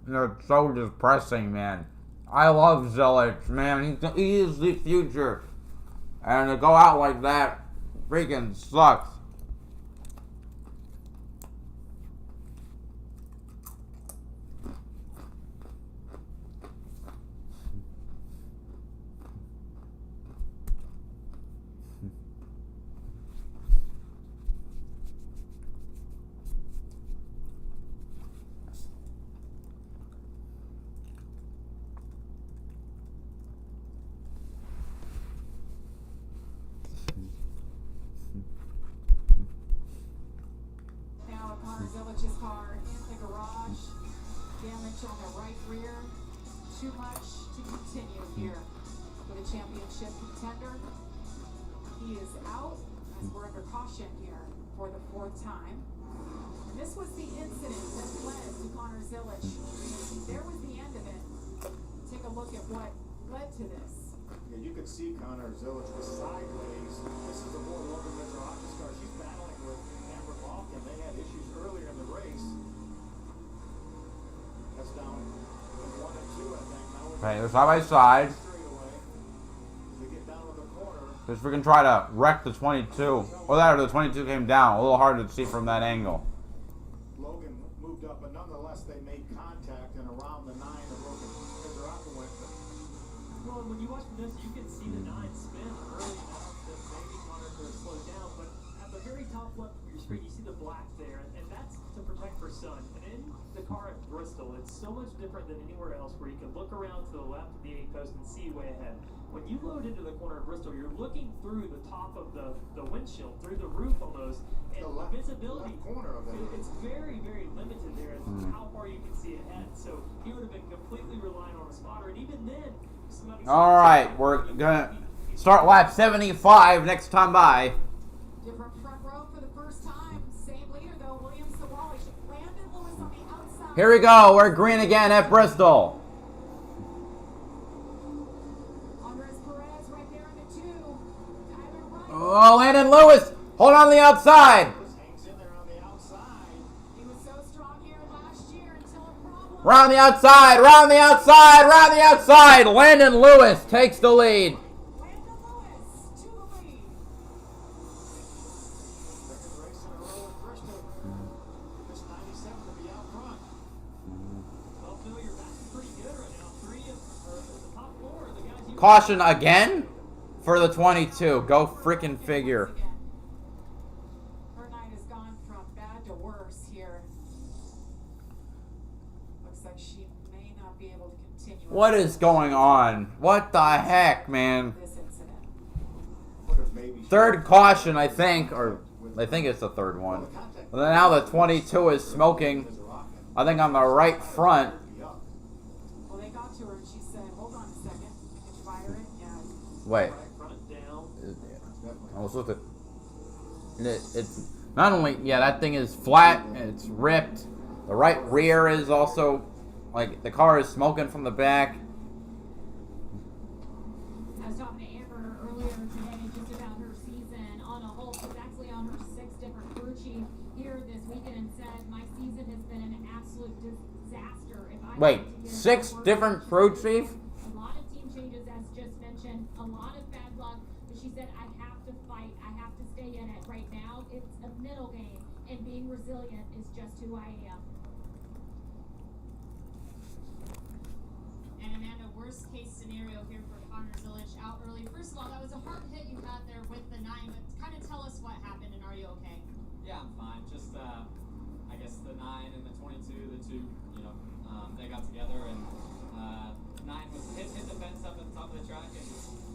It's so depressing, man. I love Zilic, man. He is the future. And to go out like that freaking sucks. car in the garage. Damage on the right rear. Too much to continue here with a championship contender. He is out as we're under caution here for the 4th time. And this was the incident that led to Connor Zilic. There was the end of it. Take a look at what led to this. Yeah, you could see Connor Zilic was sideways. This is the more Logan Menards car. She's battling with Amber Malkin. They had issues earlier in the race. That's down 1 and 2, I think. Now we're Okay, they're side by side. straight away. As they get down to the corner. Just we can try to wreck the 22. Or that, or the 22 came down. A little hard to see from that angle. Logan moved up, but nonetheless they made contact, and around the 9 of Logan Menards went. Well, when you watch this, you can see the 9 spin early enough that maybe Connor could have slowed down. But at the very top left of your screen, you see the black there, and that's to protect for sun. And in the car at Bristol, it's so much different than anywhere else where you can look around to the left of the 8 post and see way ahead. When you load into the corner of Bristol, you're looking through the top of the windshield, through the roof almost, and The left- visibility, left corner of it. it's very, very limited there as to how far you can see ahead. So he would have been completely relying on a spotter, and even then, somebody. All right, we're gonna start lap 75 next time by. Different front row for the first time. Same leader though, William Sawallish. Landon Lewis on the outside. Here we go. We're green again at Bristol. Andres Perez right there in the 2. Tyler Wright. Oh, Landon Lewis. Hold on the outside. Hangs in there on the outside. He was so strong here last year until a problem. Round the outside. Round the outside. Round the outside. Landon Lewis takes the lead. Landon Lewis to the lead. Second race in a row at Bristol. This 97 to be out front. Well, Phil, you're backing pretty good right now. 3 of the top 4 are the guys you. Caution again for the 22. Go freaking figure. Her night has gone from bad to worse here. Looks like she may not be able to continue. What is going on? What the heck, man? This incident. What if maybe she- Third caution, I think, or I think it's the third one. And then now the 22 is smoking. I think on the right front. Well, they got to her and she said, "Hold on a second. Did you fire it?" Yeah. Wait. Front down. I was with it. It's not only, yeah, that thing is flat, it's ripped. The right rear is also, like, the car is smoking from the back. I was talking to Amber earlier today just about her season on a whole. She's actually on her 6th different crew chief here this weekend and said, "My season has been an absolute disaster." If I Wait, had to give 6 one word, different crew chief? A lot of team changes, as just mentioned, a lot of bad luck. But she said, "I have to fight. I have to stay in it. Right now, it's a middle game, and being resilient is just who I am." And Amanda, worst case scenario here for Connor Zilic out early. First of all, that was a hard hit you had there with the 9, but kind of tell us what happened and are you okay? Yeah, I'm fine. Just, I guess the 9 and the 22, the two, they got together and 9 was hit the fence up at the top of the track, and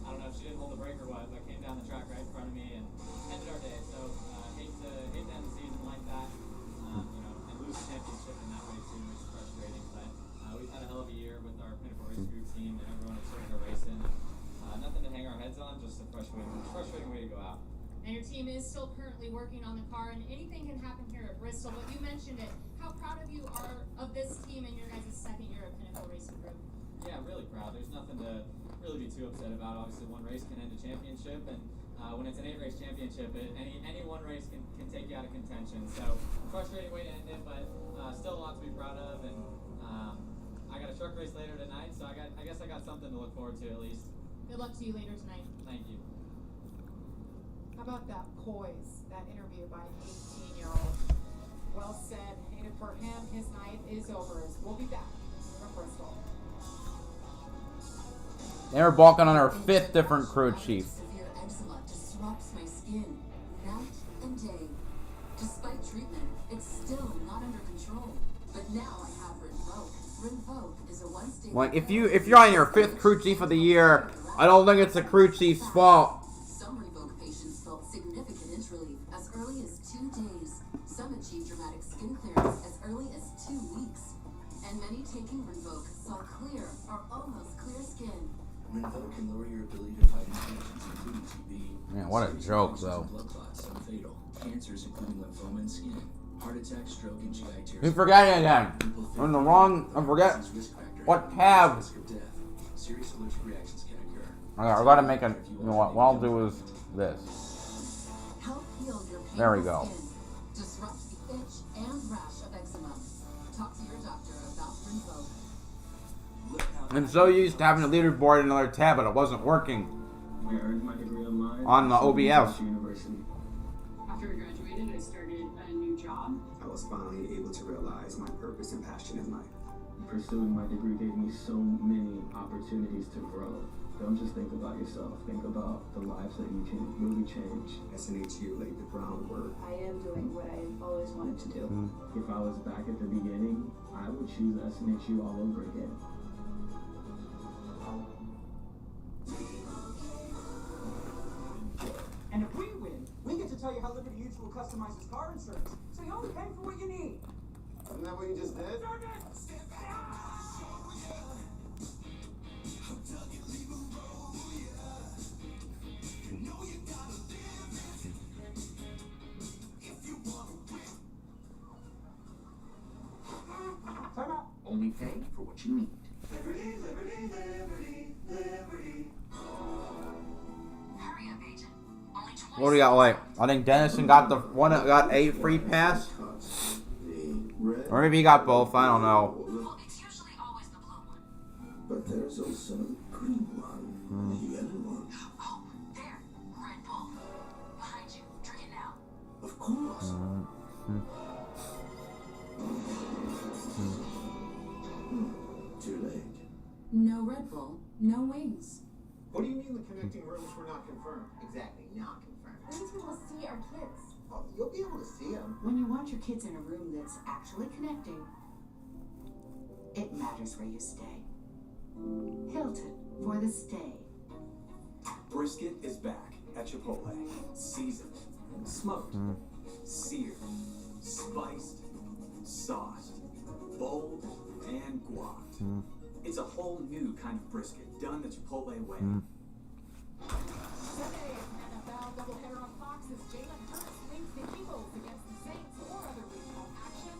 I don't know if she didn't hold the brake or what, but came down the track right in front of me and ended our day. So hate to end the season like that, and lose the championship in that way too. It's frustrating, but we've had a hell of a year with our Pinnacle Race Group team and everyone at Circuit Racing. Nothing to hang our heads on, just a frustrating way to go out. And your team is still currently working on the car, and anything can happen here at Bristol, but you mentioned it. How proud of you are of this team in your guys' 2nd year of Pinnacle Racing Group? Yeah, really proud. There's nothing to really be too upset about. Obviously, one race can end a championship, and when it's an 8-race championship, any one race can take you out of contention. So, frustrating way to end it, but still a lot to be proud of. And I got a truck race later tonight, so I guess I got something to look forward to at least. Good luck to you later tonight. Thank you. How about that poise, that interview by an 18-year-old? Well said. Hated for him. His night is over. We'll be back from Bristol. They were balking on her 5th different crew chief. Severe eczema disrupts my skin night and day. Despite treatment, it's still not under control. But now I have Rinvoq. Rinvoq is a one-stage. Like, if you're on your 5th crew chief of the year, I don't think it's the crew chief's fault. Some Rinvoq patients felt significant itch relief as early as 2 days. Some achieved dramatic skin clearance as early as 2 weeks. And many taking Rinvoq saw clear or almost clear skin. Rinvoq can lower your ability to fight infections, including TB. Man, what a joke, though. Blood clots, some fatal. Cancers, including lymphoma and skin. Heart attack, stroke, and GI tears. Keep forgetting again. I'm in the wrong. I forget what tab. Serious allergic reactions can occur. Okay, I gotta make a. You know what? What I'll do is this. Help heal your There we painful go. skin. Disrupt the itch and rash of eczema. Talk to your doctor about Rinvoq. I'm so used to having a leaderboard in another tab, but it wasn't working I earned my degree online on the OBS. University. After I graduated, I started a new job. I was finally able to realize my purpose and passion in life. Pursuing my degree gave me so many opportunities to grow. Don't just think about yourself. Think about the lives that you can really change. SNHU laid the groundwork. I am doing what I've always wanted to do. If I was back at the beginning, I would choose SNHU all over again. And if we win, we get to tell you how Liberty Mutual customizes car insurance, so you only pay for what you need. Isn't that what you just did? Time out. Only pay for what you need. Hurry up, agent. Only 20 What do we got? Like, I think Dennison got the one that got a free pass, or maybe he got both. I don't know. Well, it's usually always the blue one. But there's also the green one, the yellow one. Oh, there. Red Bull. Behind you. Drink it now. Of course. Too late. No Red Bull, no wings. What do you mean the connecting rooms were not confirmed? Exactly, not confirmed. We need to be able to see our kids. Oh, you'll be able to see them. When you want your kids in a room that's actually connecting, it matters where you stay. Hilton for the stay. Brisket is back at Chipotle. Seasoned, smoked, seared, spiced, sauced, bold, and guac. It's a whole new kind of brisket done the Chipotle way. Sunday, NFL doubleheader on Fox as Jalen Hurts leads the Eagles against the Saints or other regional action.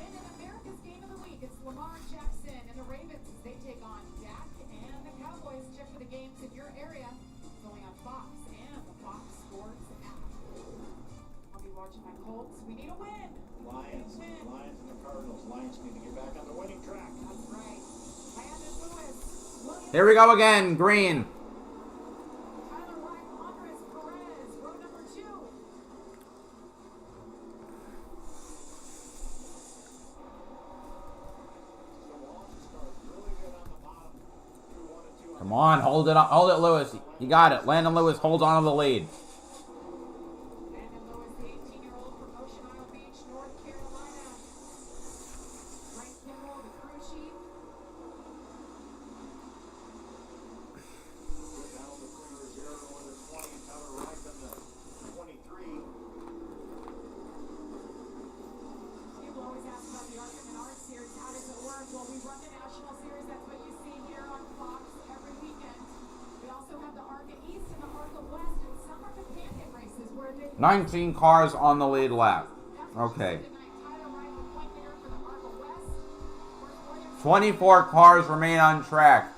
And in America's Game of the Week, it's Lamar Jackson and the Ravens as they take on Dak and the Cowboys. Check for the games in your area. It's only on Fox and the Fox Sports app. I'll be watching my Colts. We need a win. Lions and the Cardinals. Lions need to get back on the winning track. That's right. Landon Lewis. Here we go again. Green. Tyler Wright, Andres Perez, row number 2. Come on, hold it, Lewis. You got it. Landon Lewis holds on to the lead. Landon Lewis, the 18-year-old from Ocean Isle Beach, North Carolina. Frank Kimball, the crew chief. Down the corners, Aaron with the 20, Tyler Wright on the 23. People always ask about the ARCA Menards series. How does it work? Well, we run the national series. That's what you see here on Fox every weekend. We also have the ARCA East and the ARCA West, and some are companion races where they 19 cars on the lead lap. Okay. 24 cars remain on track.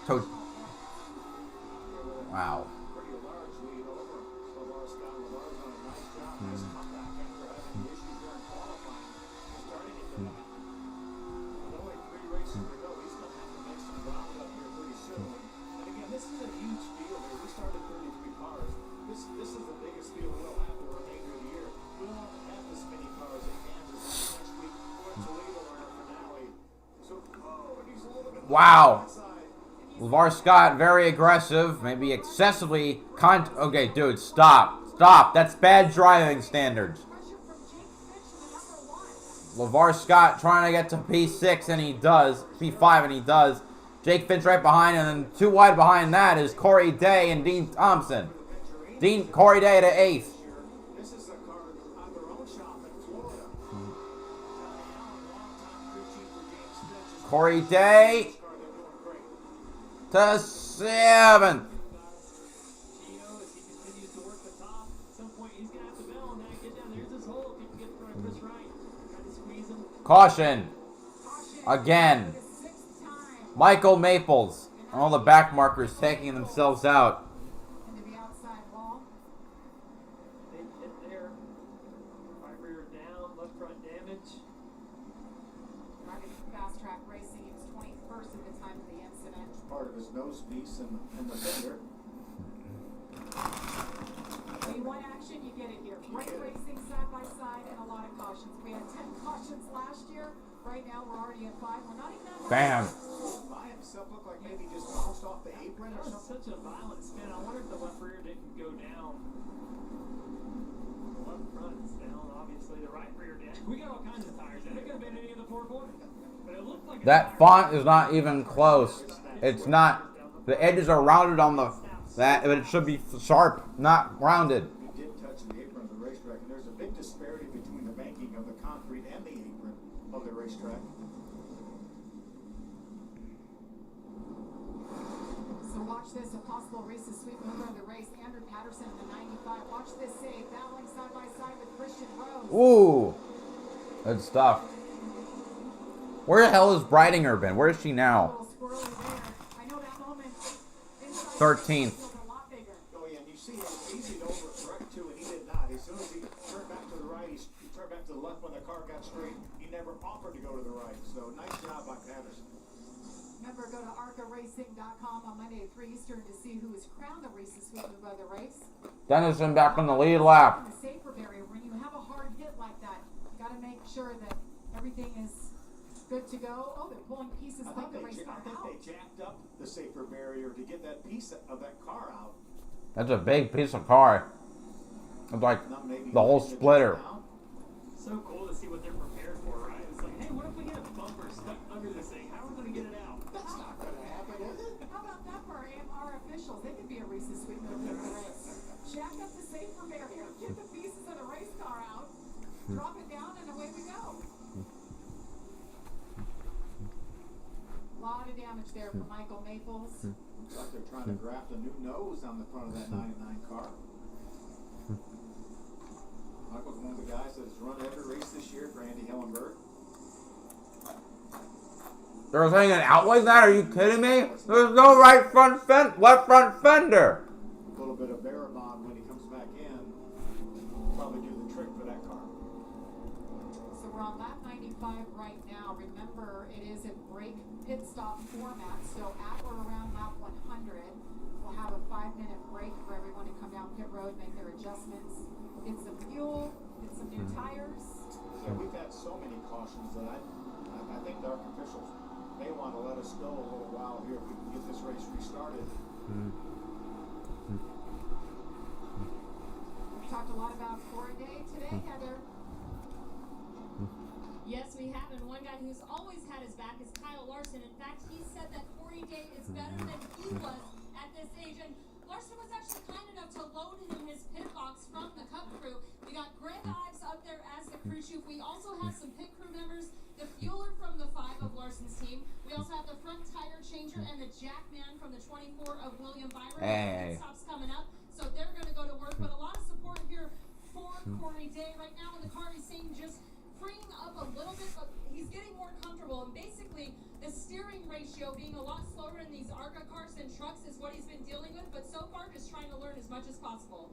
So, wow. Pretty large lead over Lamar Scott. Lamar's done a nice job. Nice comeback after having issues during qualifying. He's starting to come out. With only 3 races to go, he's going to have to make some ground up here pretty soon. And again, this is a huge field here. We started 33 cars. This is the biggest field we'll have the remainder of the year. We won't have this many cars in Kansas next week or Toledo in our finale. So, and he's a little bit Wow. LeVar Scott, very aggressive, maybe excessively okay, dude, stop. Stop. That's bad driving standards. LeVar Scott trying to get to P6, and he does. P5, and he does. Jake Finch right behind, and then 2 wide behind that is Corey Day and Dean Thompson. Corey Day to 8th. Corey Day to 7th. Caution. Again. Michael Maples. All the back markers taking themselves out. Into the outside wall. They hit there. Right rear down, left front damage. Targeting Fast Track Racing, he was 21st at the time of the incident. Part of his nose piece and the fender. When you want action, you get it here. Great racing side by side and a lot of cautions. We had 10 cautions last year. Right now we're already at 5. We're not even at Bam. By himself looked like maybe just bounced off the apron or That was something. such a violent spin. I wonder if the left rear didn't go down. The left front is down, obviously. The right rear down. We got all kinds of tires, and it could have been any of the 4 But it looked like That font is not even close. It's not. The edges are rounded on but it should be sharp, not rounded. He did touch the apron of the racetrack, and there's a big disparity between the banking of the concrete and the apron of the racetrack. So watch this, a possible racist sweep mover of the race. Andrew Patterson in the 95. Watch this save, battling side by side with Christian Rose. Ooh. Good stuff. Where the hell is Breidinger been? Where is she now? 13th. Oh yeah, and you see how easy to overcorrect too, and he did not. As soon as he turned back to the right, he turned back to the left when the car got straight. He never offered to go to the right. So nice job by Patterson. Remember, go to ARCARacing.com on Monday at 3 Eastern to see who is crowned the racist sweep mover of the race. Dennison back on the lead lap. The safer barrier, when you have a hard hit like that, you got to make sure that everything is good to go. Oh, they're pulling pieces like the race car out. They jacked up the safer barrier to get that piece of that car out. That's a big piece of car. It's like the whole splitter. so cool to see what they're prepared for, right? It's like, hey, what if we get a bumper stuck under this thing? How are we going to get it out? That's not going to happen, is it? How about that for our AMR officials? They could be a racist sweep mover in the race. Jack up the safer barrier, get the pieces of the race car out, drop it down, and away we go. A lot of damage there for Michael Maples. Looks like they're trying to graft a new nose on the front of that 99 car. Michael's one of the guys that's run every race this year for Andy Hillenberg. They're saying it out like that? Are you kidding me? There's no left front fender. A little bit of Barabon when he comes back in. Probably do the trick for that car. So we're on lap 95 right now. Remember, it is a brake pit stop format. So at or around lap 100, we'll have a 5-minute break for everyone to come down pit road, make their adjustments, get some fuel, get some new tires. Yeah, we've had so many cautions that I think the ARC officials may want to let us go a little while here if we can get this race restarted. We've talked a lot about Corey Day today, Heather. Yes, we have, and one guy who's always had his back is Kyle Larson. In fact, he said that Corey Day is better than he was at this age, and Larson was actually kind enough to load him his pit box from the Cup crew. We got Grant Ives up there as the crew chief. We also have some pit crew members, the fueler from the 5 of Larson's team. We also have the front tire changer and the jack man from the 24 of William Byron. Hey. Pit stops coming up, so they're going to go to work. But a lot of support here for Corey Day. Right now in the car, he's saying just freeing up a little bit, but he's getting more comfortable. And basically, the steering ratio being a lot slower in these ARCA cars than trucks is what he's been dealing with. But so far, just trying to learn as much as possible.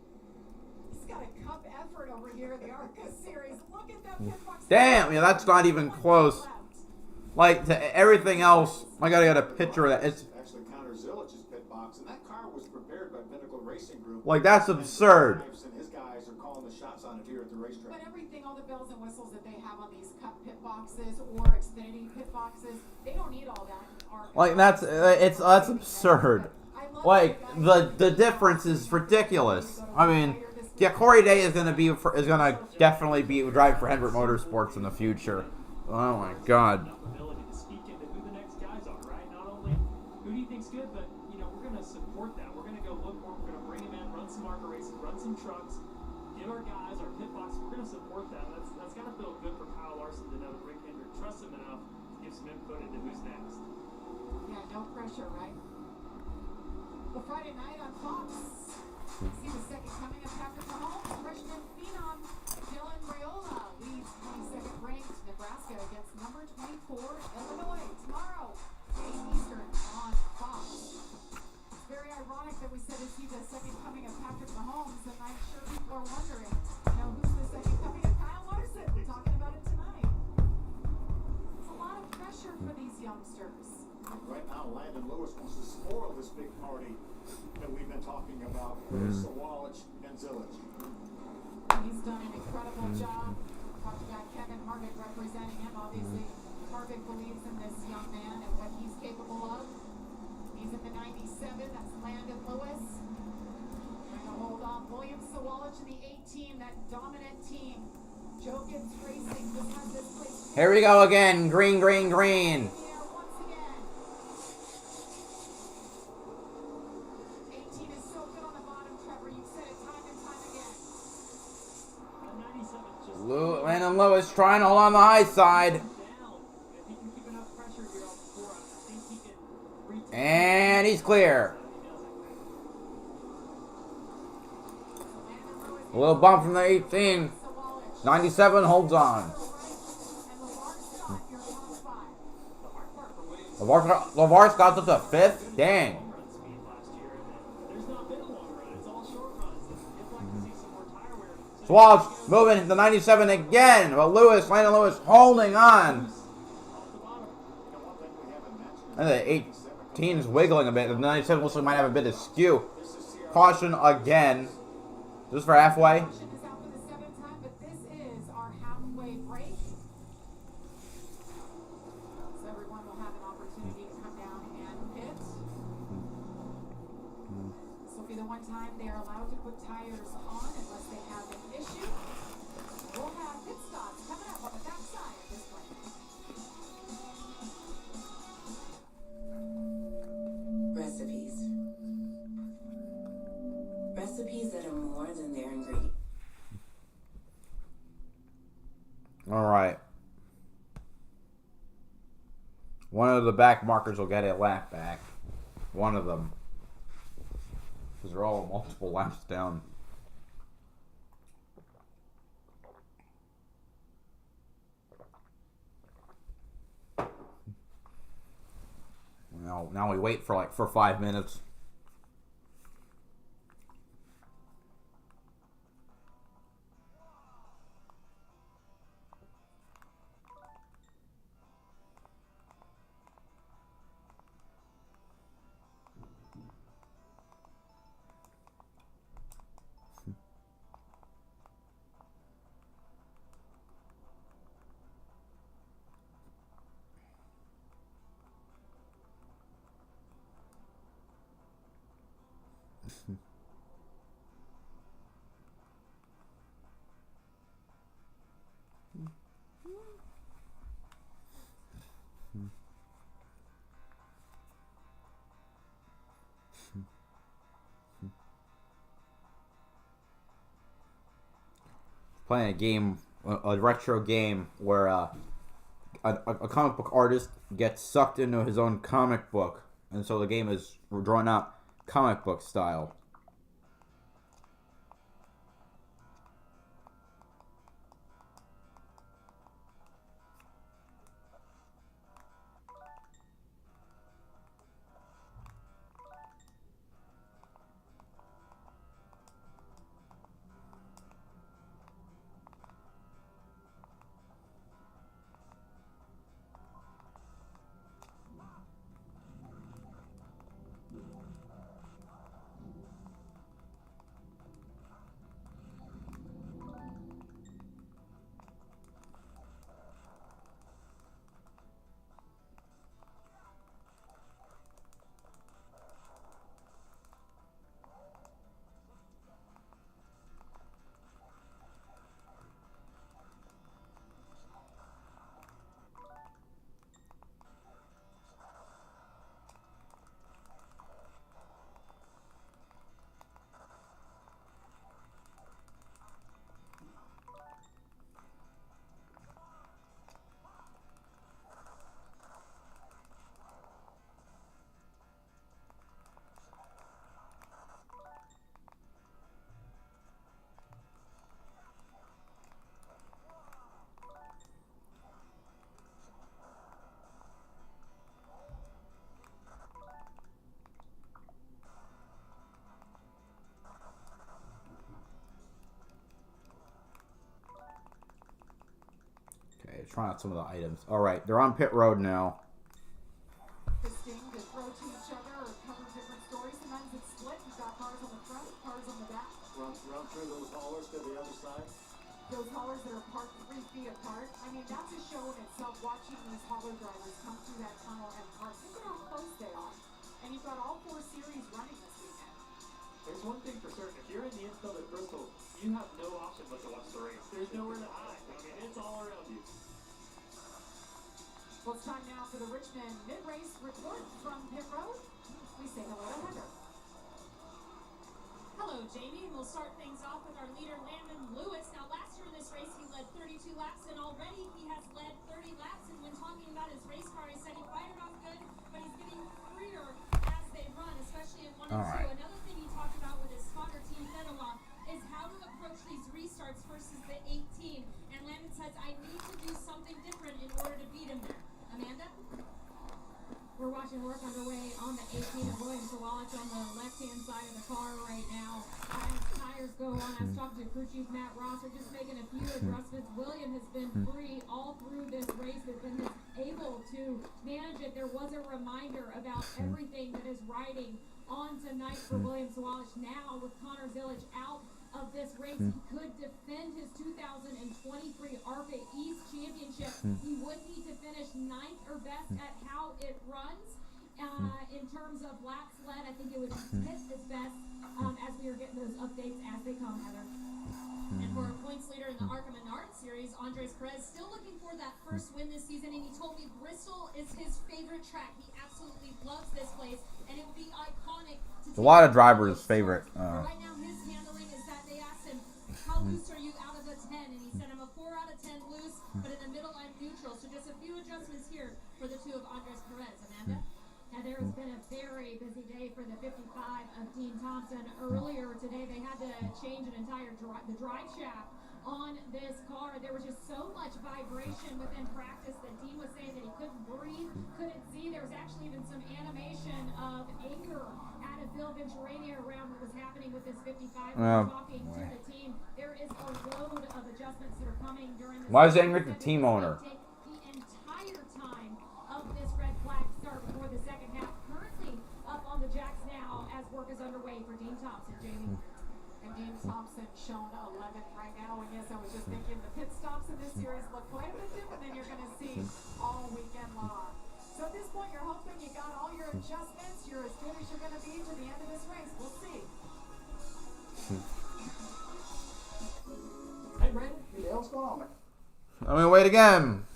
He's got a cup effort over here in the ARCA series. Look at that pit box. Damn, yeah, that's not even close. Like, to everything else, I gotta get a picture of that. It's Actually, Connor Zilich's pit box, and that car was prepared by Pinnacle Racing Group. like, that's absurd. And his guys are calling the shots on it here at the racetrack. But everything, all the bells and whistles that they have on these cup pit boxes or Xfinity pit boxes, they don't need all that. Like, that's absurd. Like, the difference is ridiculous. I mean, Yeah, Corey Day is gonna definitely be driving for Hendrick Motorsports in the future. Oh my God. Ability to speak into who the next guys are, right? Not only who do you think's good, but you know we're gonna support that. We're gonna go look for them. We're gonna bring them in, run some ARCA races, run some trucks, give our guys our pit box. We're gonna support that. That's gotta feel good for Kyle Larson to know that Rick Hendrick trusts him enough to give some input into who's next. Yeah, no pressure, right? Well, Friday night on Fox, see the second coming of Patrick Mahomes. Freshman phenom Dylan Raiola leads 22nd ranked Nebraska against number 24 Illinois tomorrow, 8 Eastern on Fox. It's very ironic that we said to see the second coming of Patrick Mahomes, and I'm sure people are wondering, you know, who's the second coming of Kyle Larson? We're talking about it tonight. It's a lot of pressure for these youngsters. Right now, Landon Lewis wants to spoil this big party that we've been talking about with Sawalich and Zillage. He's done an incredible job. Talked about Kevin Harvick representing him. Obviously, Harvick believes in this young man and what he's capable of. He's in the 97. That's Landon Lewis. Trying to hold off William Sawalich in the 18, that dominant team. Joe Gibbs Racing just has this place. Here we go again. Green, green, green. Once again. 18 is so good on the bottom, Trevor. You've said it time and time again. Landon Lewis trying to hold on the high side. And he's clear. A little bump from the 18. 97 holds on. LeVar's got up to 5th? Dang. Swallows moving to 97 again, but Landon Lewis holding on. And the 18 is wiggling a bit. The 97 also might have a bit of skew. Caution again. Just for halfway. Is out for the 7th time, but this is our halfway break. So everyone will have an opportunity to come down and pit. This will be the one time they are allowed to put tires on unless they have an issue. We'll have pit stops coming up on the backside of this break. Recipes. Recipes that are more than their ingredients. All right. One of the back markers will get a lap back. One of them. Because they're all multiple laps down. Now we wait for 5 minutes. Playing a game, a retro game where a comic book artist gets sucked into his own comic book, and so the game is drawn out comic book style. try out some of the items. All right, they're on pit road now. The Sting that throw to each other or cover different stories. Sometimes it's split. You've got cars on the front, cars on the back. Run through those haulers to the other side. Those haulers that are parked 3 feet apart. I mean, that's a show in itself, watching these hauler drivers come through that tunnel and park. Look at how close they are. And you've got all 4 series running this weekend. There's one thing for certain. If you're in the infield at Bristol, you have no option but to watch the race. There's nowhere to hide. I mean, it's all around you. Well, it's time now for the Richmond mid-race report from pit road. We say hello to Heather. Hello, Jamie. We'll start things off with our leader, Landon Lewis. Now, last year in this race, he led 32 laps, and already he has led 30 laps. And when talking about his race car, he said he fired off good, but he's getting freer as they run, especially in 1 and 2. Another thing he talked about with his spotter team, Fenelon, is how to approach these restarts versus the 18. And Landon says, I need to do something different in order to beat him there. Amanda? We're watching work underway on the 18 of Williams Sawallich on the left-hand side of the car right now. As tires go on, I was talking to crew chief Matt Ross. They're just making a few adjustments. William has been free all through this race, has been able to manage it. There was a reminder about everything that is riding on tonight for William Sawallich. Now, with Connor Zillage out of this race, he could defend his 2023 ARCA East Championship. He would need to finish 9th or best at how it runs. In terms of laps led, I think it would hit his best as we are getting those updates as they come, Heather. And for a points leader in the ARCA Menards series, Andres Perez still looking for that first win this season, and he told me Bristol is his favorite track. He absolutely loves this place, and it will be iconic. A lot of drivers' favorite. Right now, his handling is that they asked him, how loose are you out of a 10? And he said, I'm a 4 out of 10 loose, but in the middle, I'm neutral. So just a few adjustments here for the 2 of Andres Perez. Amanda? Now, there has been a very busy day for the 55 of Dean Thompson. Earlier today, they had to change an entire drive shaft on this car. There was just so much vibration within practice that Dean was saying that he couldn't breathe, couldn't see. There was actually even some animation of anger out of Bill Venturania around what was happening with this 55. Talking to the team, there is a load of adjustments that are coming during this. Why is he angry at the team owner? The entire time of this red flag start before the second half. Currently up on the jacks now as work is underway for Dean Thompson, Jamie. And Dean Thompson shown 11th right now. And yes, I was just thinking the pit stops in this series look quite a bit different than you're going to see all weekend long. So at this point, you're hoping you got all your adjustments. You're as good as you're going to be to the end of this race. We'll see. Hey, Brandon, what the hell's going on, man? I'm gonna wait again.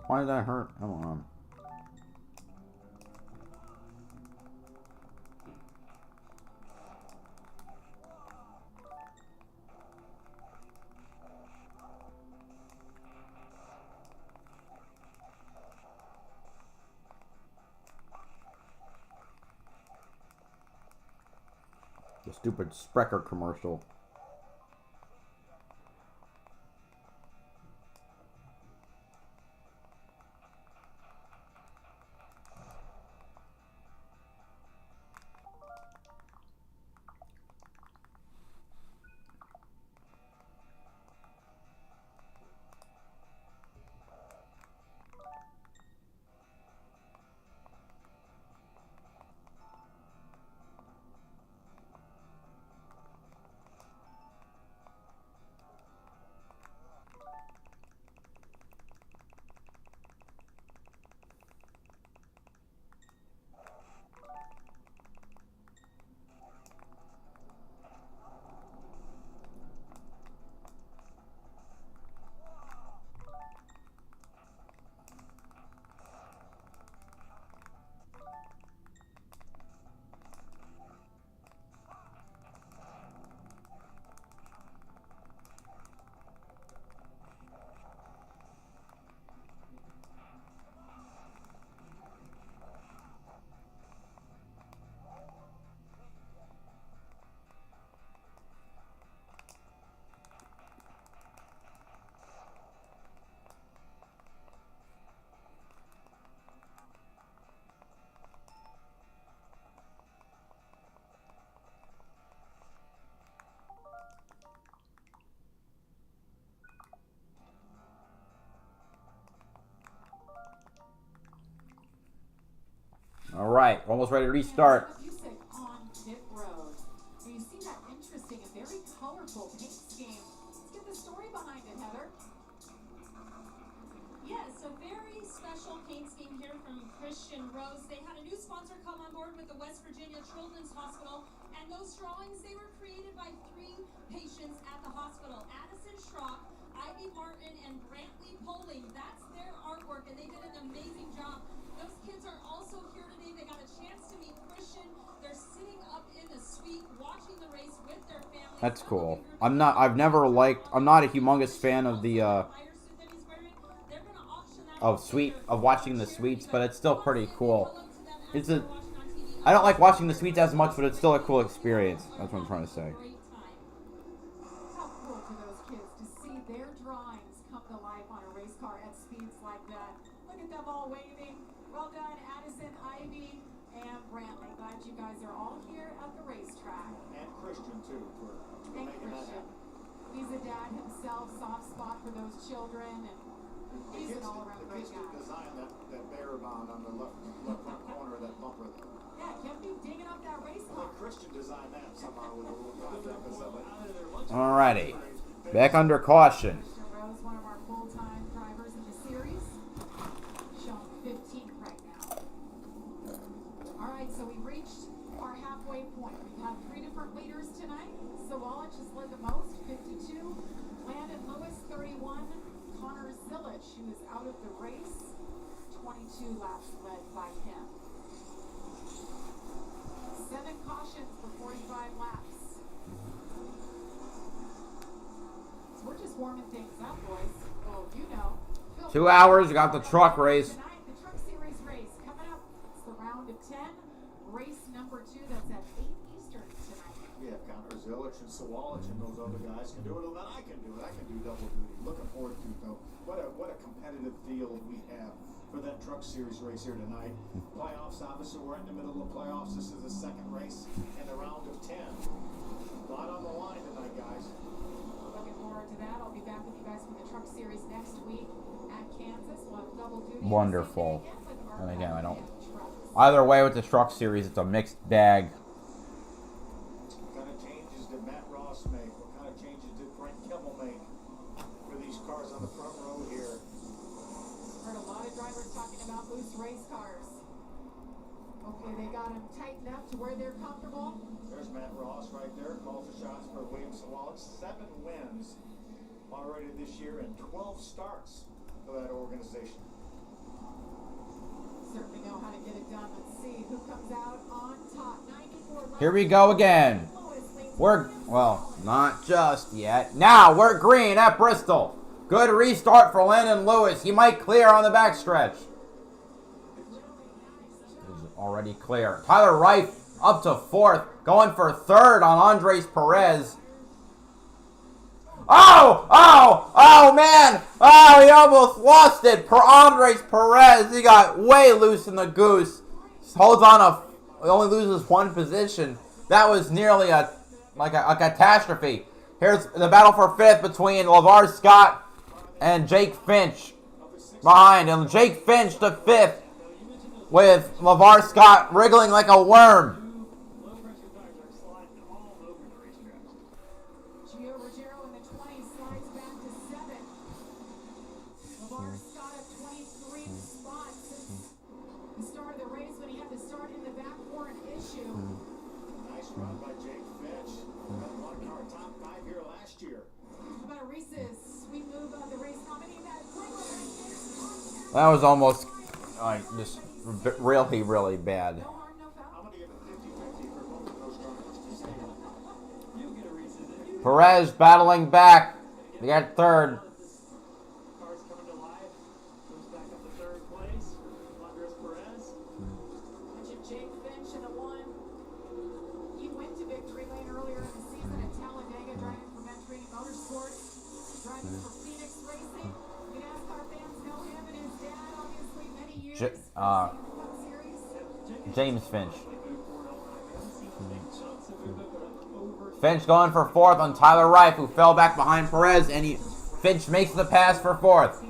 Why did that hurt? Come on. The stupid Sprecher commercial. right, almost ready to restart. Music on pit road. So you see that interesting and very colorful paint scheme. Let's get the story behind it, Heather. Yes, a very special paint scheme here from Christian Rose. They had a new sponsor come on board with the West Virginia Children's Hospital, and those drawings, they were created by 3 patients at the hospital. Addison Schrock, Ivy Martin, and Brantley Poling. That's their artwork, and they did an amazing job. Those kids are also here today. They got a chance to meet Christian. They're sitting up in the suite watching the race with their families. That's cool. I'm not a humongous fan of the of watching the suites, but it's still pretty cool. I don't like watching the suites as much, but it's still a cool experience. That's what I'm trying to say. How cool for those kids to see their drawings come to life on a race car at speeds like that. Look at them all waving. Well done, Addison, Ivy, and Brantley. Glad you guys are all here at the racetrack. And Christian, too, for And making that Christian. happen. He's a dad himself, soft spot for those children, and he's an all-around great The kids guy. designed that barrier bond on the left front corner of that bumper there. Yeah, can't be digging up that race car. Well, Christian designed that somehow with a little project or something. Alrighty, back under caution. Christian Rose, one of our full-time drivers in the series, showing 15th right now. All right, so we reached our halfway point. We've had 3 different leaders tonight. Sawalich has led the most, 52. Landon Lewis, 31. Connor Zillich, who is out of the race, 22 laps led by him. 7 cautions for 45 laps. So we're just warming things up, boys. Well, you know. 2 hours, we got the truck race. Tonight, the Truck Series race coming up. It's the round of 10. Race number 2, that's at 8 Eastern tonight. Yeah, Connor Zillich and Sawalich and those other guys can do it, then I can do it. I can do double duty. Looking forward to it, though. What a competitive field we have for that Truck Series race here tonight. Playoffs, obviously, we're in the middle of playoffs. This is the second race in the round of 10. A lot on the line tonight, guys. Looking forward to that. I'll be back with you guys for the Truck Series next week at Kansas. We'll have double duty. Wonderful. Again with And again, I don't. trucks. Either way, with the truck series, it's a mixed bag. What kind of changes did Matt Ross make? What kind of changes did Brent Kimmel make for these cars on the front row here? Heard a lot of drivers talking about loose race cars. Hopefully they got them tightened up to where they're comfortable. There's Matt Ross right there. Calls the shots for William Sawallich. 7 wins already this year and 12 starts for that organization. Certainly know how to get it done. Let's see who comes out on top. 94 laps. Here we go again. Well, not just yet. Now we're green at Bristol. Good restart for Landon Lewis. He might clear on the backstretch. Is already clear. Tyler Reif up to 4th. Going for 3rd on Andres Perez. Oh, man. Oh, he almost lost it. Andres Perez, he got way loose in the goose. Holds on only loses 1 position. That was nearly a catastrophe. Here's the battle for 5th between LeVar Scott and Jake Finch behind. And Jake Finch to 5th with LeVar Scott wriggling like a worm. Gio Ruggiero in the 20s slides back to 7th. LeVar Scott at 23rd spot since the start of the race when he had to start in the back for an issue. Nice run by Jake Finch. Had 1 car top 5 here last year. How about a Reese's sweet move of the race nominee that That was almost just really, really bad. Perez battling back. They got 3rd. Cars coming to life. Goes back up to 3rd place. Andres Perez. mentioned Jake Finch in the 1. He went to victory lane earlier in the season at Talladega, driving for Venturi Motorsports, driving for Phoenix Racing. You NASCAR fans know him and his dad, obviously, many years. James Finch. Finch going for 4th on Tyler Reif, who fell back behind Perez, and Finch makes the pass for 4th.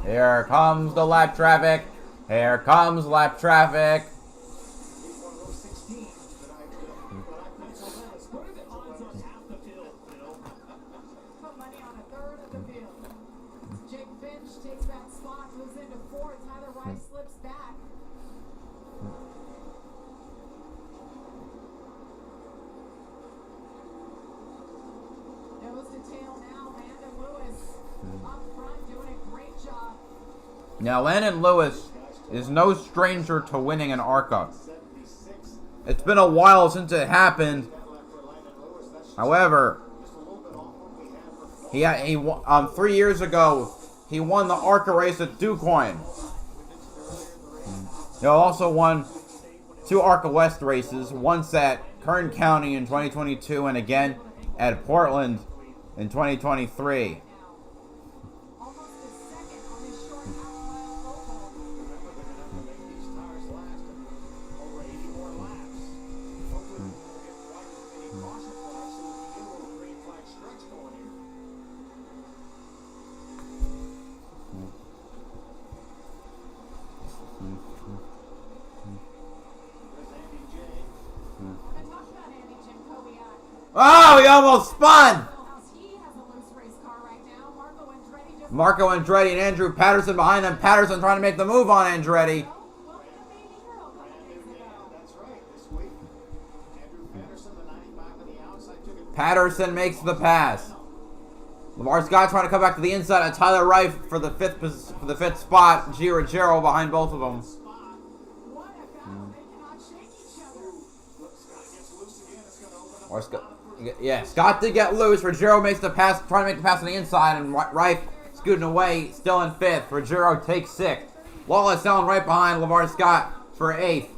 Here comes the lap traffic. Here comes lap traffic. He's one of those 16 that I penciled in as What are the odds on half the field, Bill? Put money on a third of the field. Jake Finch takes back spot, moves into fourth. Tyler Rice slips back. Nose to tail now. Landon Lewis up front doing a great job. Now, Landon Lewis is no stranger to winning an ARCA. It's been a while since it happened. However, he 3 years ago, he won the ARCA race at DuQuoin. He also won 2 ARCA West races, once at Kern County in 2022 and again at Portland in 2023. Oh, he almost spun! Marco Andretti and Andrew Patterson behind him. Patterson trying to make the move on Andretti. Patterson makes the pass. Lamar Scott trying to come back to the inside of Tyler Wright for the fifth spot. Giro behind both of them. Scott did get loose. Ruggiero makes the pass, trying to make the pass on the inside, and Wright scooting away, still in 5th. Ruggiero takes 6th. Wallace selling right behind LeVar Scott for 8th.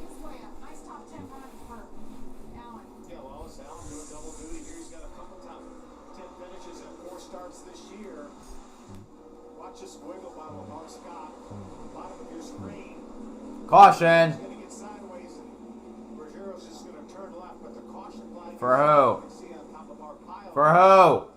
Caution. For who? For who?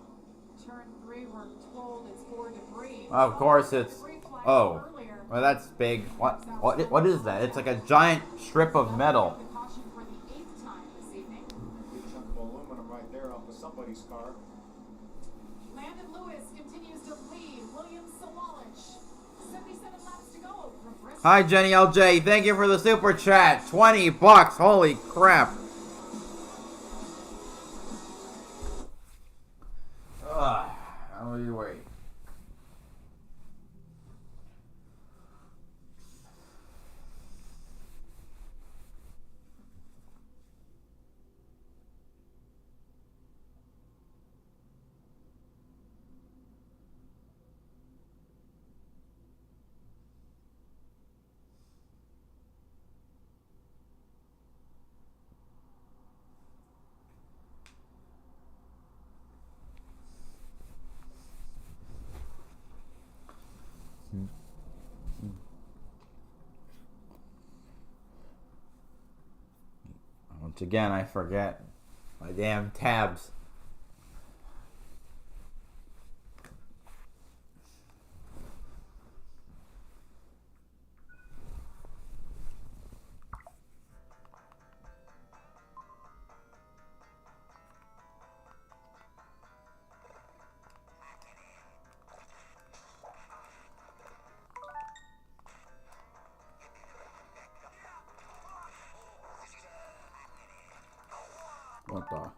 Turn 3, we're told it's for debris. Of course it's... Oh. Well, that's big. What is that? It's like a giant strip of metal. Caution for the 8th time this evening. Big chunk of aluminum right there off of somebody's car. Landon Lewis continues to lead. William Sawalich. 77 laps to go from Bristol. Hi, Jenny LJ. Thank you for the super chat. $20. Holy crap. How do you wait? Once again, I forget my damn tabs. What the?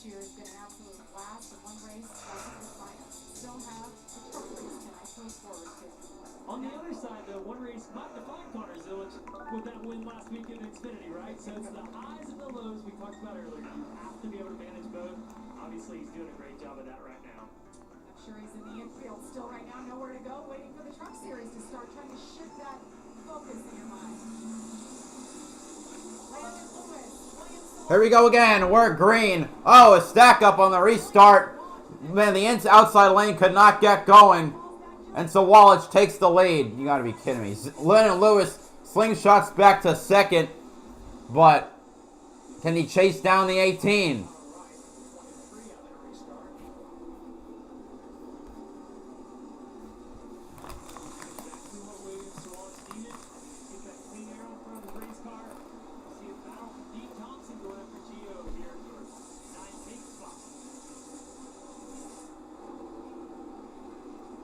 this year has been an absolute blast. And one race might still have a truck race tonight to look forward to. On the other side, though, one race might define Connor Zilic with that win last week in Xfinity, right? So it's the highs and the lows we talked about earlier. You have to be able to manage both. Obviously, he's doing a great job of that right now. I'm sure he's in the infield still right now, nowhere to go, waiting for the truck series to start, trying to shift that focus in your mind. Landon Lewis. Here we go again. We're green. Oh, a stack up on the restart. Man, the outside lane could not get going. And so Wallace takes the lead. You gotta be kidding me. Landon Lewis slingshots back to second. But can he chase down the 18?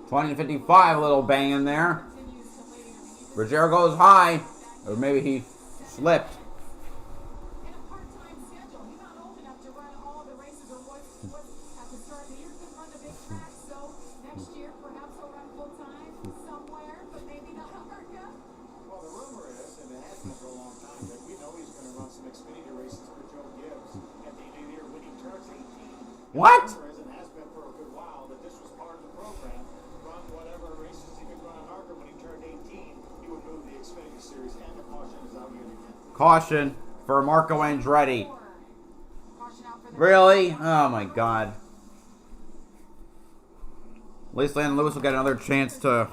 $20.55, a little bang in there. Ruggiero goes high, or maybe he slipped. In a part-time schedule, he's not old enough to run all the races or was at the start of the year, couldn't run the big track, so next year perhaps he'll run full-time somewhere, but maybe not ARCA. Well, the rumor is, and it has been for a long time, that we know he's going to run some Xfinity races for Joe Gibbs at the end of the year when he turns 18. What? The rumor is, and has been for a good while, that this was part of the program. Run whatever races he could run on ARCA when he turned 18, he would move the Xfinity series, and the caution is out here again. Caution for Marco Andretti. Really? Oh my God. At least Landon Lewis will get another chance to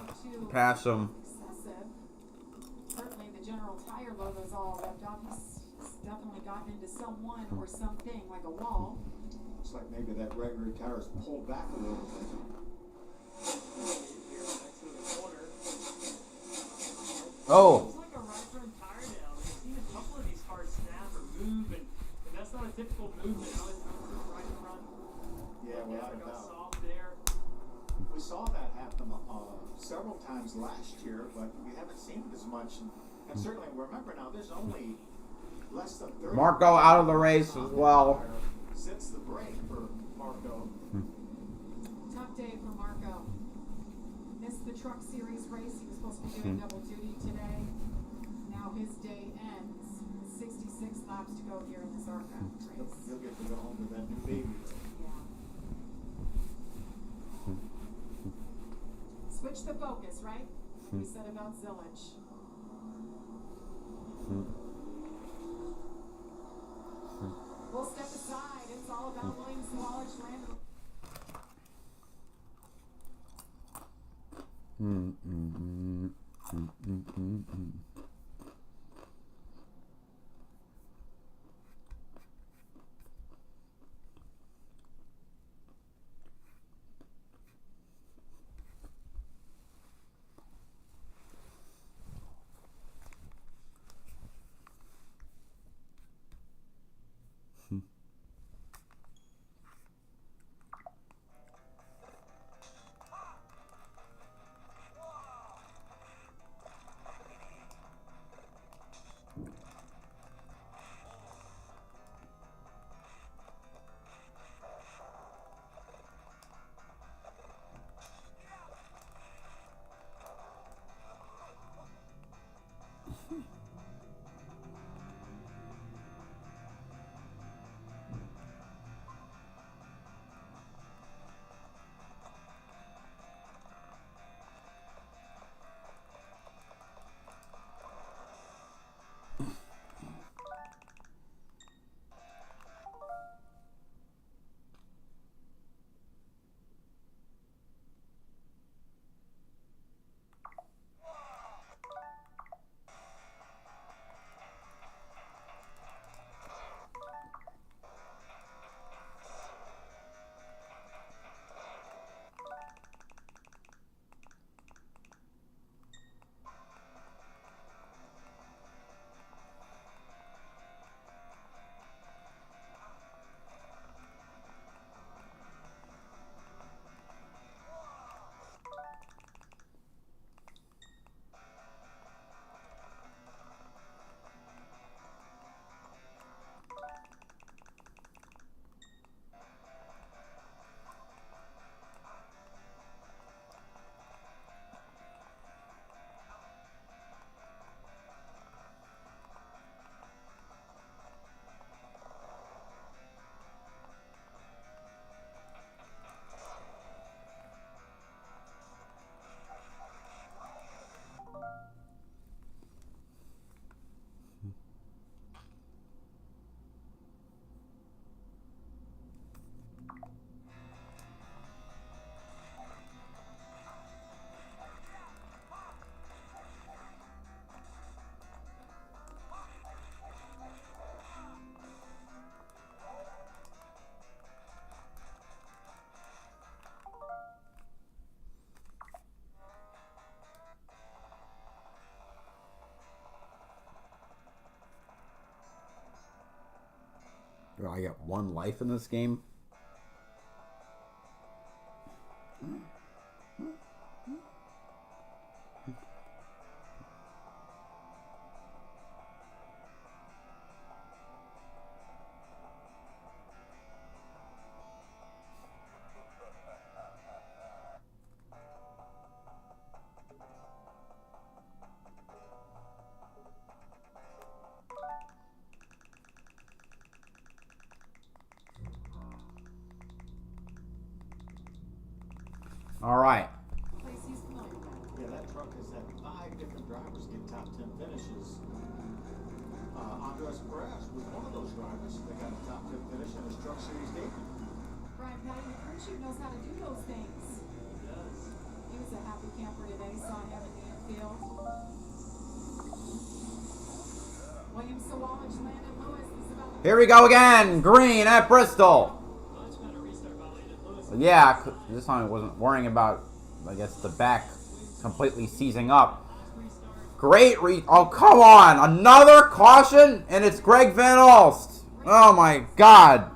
pass him. Certainly the General Tire logo's all ripped off. He's definitely gotten into someone or something like a wall. Looks like maybe that Gregory tire's pulled back a little bit. Oh. It's like a right front tire down. We've seen a couple of these cars snap or move, and that's not a typical movement. I was right front. Yeah, without a doubt. Soft there. We saw that happen several times last year, but we haven't seen it as much. And certainly, remember now, there's only less than 30. Marco out of the race as well. Since the break for Marco. Tough day for Marco. Missed the truck series race. He was supposed to be doing double duty today. Now his day ends. 66 laps to go here in this ARCA race. He'll get to go home with that new baby. Yeah. Switch the focus, right? We said about Zilic. We'll step aside. It's all about Williams, Wallace, Landon. Do I get 1 life in this game? All right. Yeah, that truck has had 5 different drivers get top 10 finishes. Andres Perez was one of those drivers that got a top 10 finish in his Truck Series debut. Brian Patty, the crew chief knows how to do those things. He does. He was a happy camper today, saw him in the infield. William Sawallich, Landon Lewis is about. Here we go again. Green at Bristol. Much better restart by Landon Lewis. Yeah, this time I wasn't worrying about, I guess, the back completely seizing up. Great oh, come on. Another caution, and it's Greg Van Alst. Oh, my God.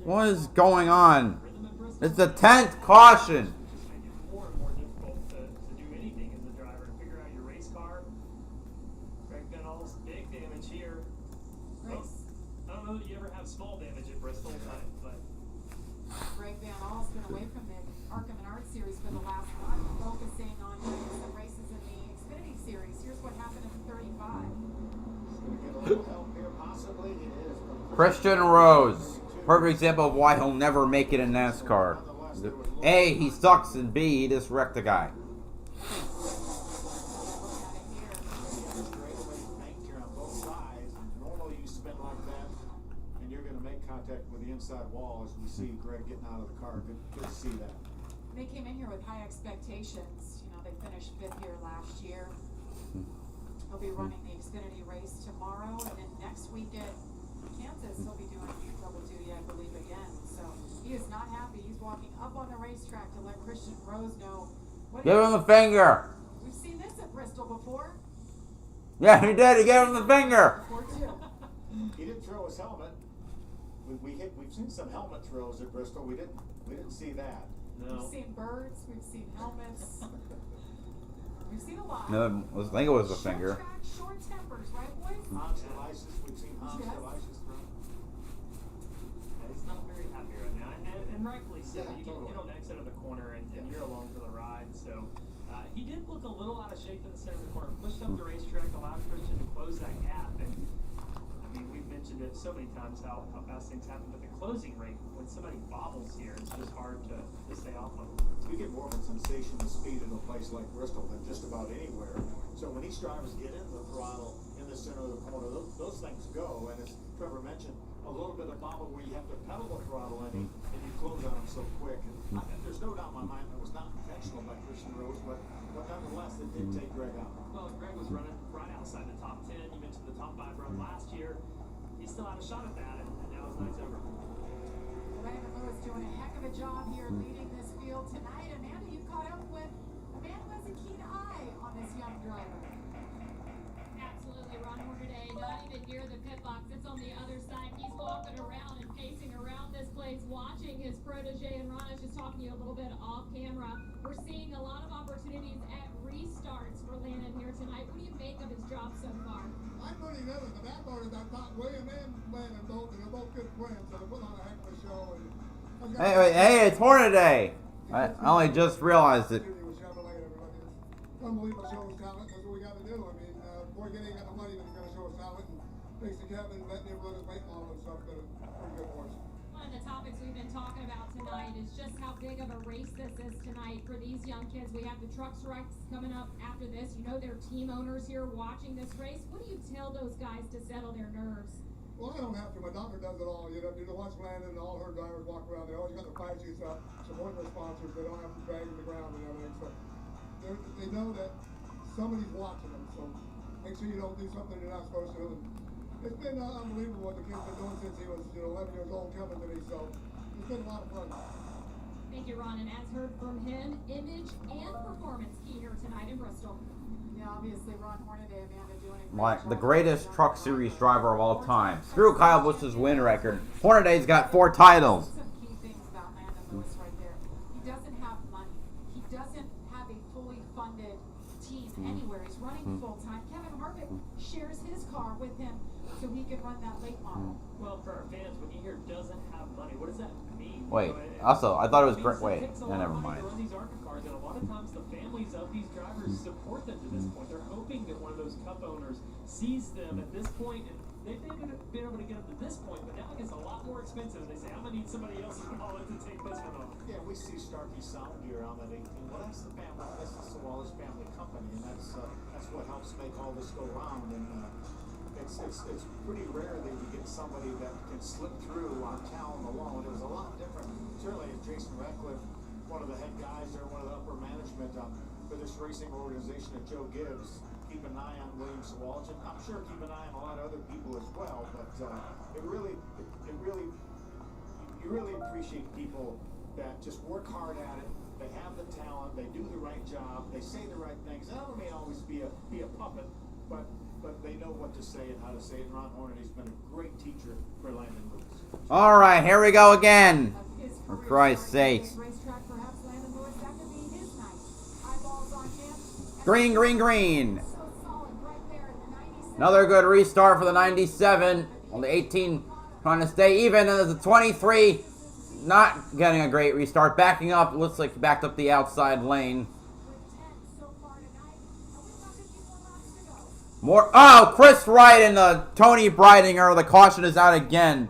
What is going on? It's the 10th caution. More and more difficult to do anything as a driver and figure out your race car. Greg Van Alst, big damage here. Well, I don't know that you ever have small damage at Bristol, but Greg Van Alst been away from the ARCA Menards series for the last month, focusing on some races in the Xfinity series. Here's what happened in 35. Get a little help here, possibly. It is from Christian Rose. Perfect example of why he'll never make it in NASCAR. A, he sucks, and B, he just wrecked a guy. Normally you spin like that, and you're going to make contact with the inside wall as we see Greg getting out of the car. Good to see that. They came in here with high expectations. You know, they finished 5th here last year. He'll be running the Xfinity race tomorrow, and then next week at Kansas, he'll be doing double duty, I believe, again. So he is not happy. He's walking up on the racetrack to let Christian Rose know. Give him the finger. We've seen this at Bristol before. Yeah, he did. He gave him the finger. He didn't throw his helmet. We've seen some helmet throws at Bristol. We didn't see that. no. We've seen birds. We've seen helmets. We've seen a lot. No, I think it was a finger. Short track, short tempers, right, boys? Hans Elias, we've seen Hans Elias throw. He's not very happy right now, and rightfully so. Yeah, You totally. get on the exit of the corner, and you're along for the ride. So he did look a little out of shape in the center of the corner. Pushed up the racetrack, allowed Christian to close that gap. And I mean, we've mentioned it so many times how fast things happen, but the closing rate when somebody bobbles here, it's just hard to stay off of. You get more of a sensation of speed in a place like Bristol than just about anywhere. So when these drivers get in the throttle in the center of the corner, those things go. And as Trevor mentioned, a little bit of bobble where you have to pedal the throttle and you close on them so quick. And there's no doubt in my mind that was not intentional by Christian Rose, but nonetheless, it did take Greg out. Well, Greg was running right outside the top 10. You mentioned the top 5 run last year. He still had a shot at that, and now his night's over. Landon Lewis doing a heck of a job here leading this field tonight. Amanda, you caught up with a man who has a keen eye on this young driver. Absolutely, Ron Hornaday, not even near the pit box. It's on the other side. He's walking around and pacing around this place, watching his protege. And Ron, I was just talking to you a little bit off camera. We're seeing a lot of opportunities at restarts for Landon here tonight. What do you make of his job so far? I'm pretty good with the bad part is I thought William and Landon both, and they're both good friends, so they put on a heck of a show. And Hey, it's Hornaday. I only just realized it. Unbelievable show his talent. That's what we got to do. I mean, before you ain't got the money, then you got to show his talent and fix the cabin, letting him run his weight model and stuff. But it's pretty good for us. One of the topics we've been talking about tonight is just how big of a race this is tonight for these young kids. We have the BowserJrXD coming up after this. You know, they're team owners here watching this race. What do you tell those guys to settle their nerves? Well, I don't have to. My daughter does it all. You know, watch Landon and all her drivers walk around. They always got the fire sheets up, supporting their sponsors. They don't have to drag them to the ground and everything. So they know that somebody's watching them. So make sure you don't do something you're not supposed to. And it's been unbelievable what the kid's been doing since he was 11 years old coming to me. So it's been a lot of fun. Thank you, Ron. And as heard from him, image and performance key here tonight in Bristol. Yeah, Yeah, obviously Ron Hornaday, Amanda, doing a great Like job. the greatest Truck Series driver of all time. Screw Kyle Busch's win record. Hornaday's got 4 titles. Some key things about Landon Lewis right there. He doesn't have money. He doesn't have a fully funded team anywhere. He's running full time. Kevin Harvick shares his car with him so he can run that late model. Well, for our fans, when you hear doesn't have money, what does that mean? Wait, You know, also, I thought it was means wait, takes a no, lot never of money mind. to run these ARCA cars, and a lot of times the families of these drivers support them to this point. They're hoping that one of those cup owners sees them at this point, and they've been able to get them to this point, but now it gets a lot more expensive. They say, I'm going to need somebody else's wallet to take this one off. Yeah, we see Starkey Sound here on that 18. Well, that's the family. That's the Sawallis family company, and that's what helps make all this go round. And it's pretty rare that you get somebody that can slip through on talent alone. It was a lot different. Certainly, if Jason Ratcliffe, one of the head guys or one of the upper management for this racing organization at Joe Gibbs, keep an eye on William Sawallis, and I'm sure keep an eye on a lot of other people as well. But you really appreciate people that just work hard at it. They have the talent. They do the right job. They say the right things. And they may always be a puppet, but they know what to say and how to say it. And Ron Hornaday's been a great teacher for Landon Lewis. All right, here we go again. For Christ's sakes. Racetrack, perhaps Landon Lewis, that could be his night. Eyeballs on him. Green, green, green. So solid right there in the 97. Another good restart for the 97. On the 18, trying to stay even. And the 23, not getting a great restart. Backing up, looks like he backed up the outside lane. More. Oh, Chris Wright and the Tony Breidinger. The caution is out again.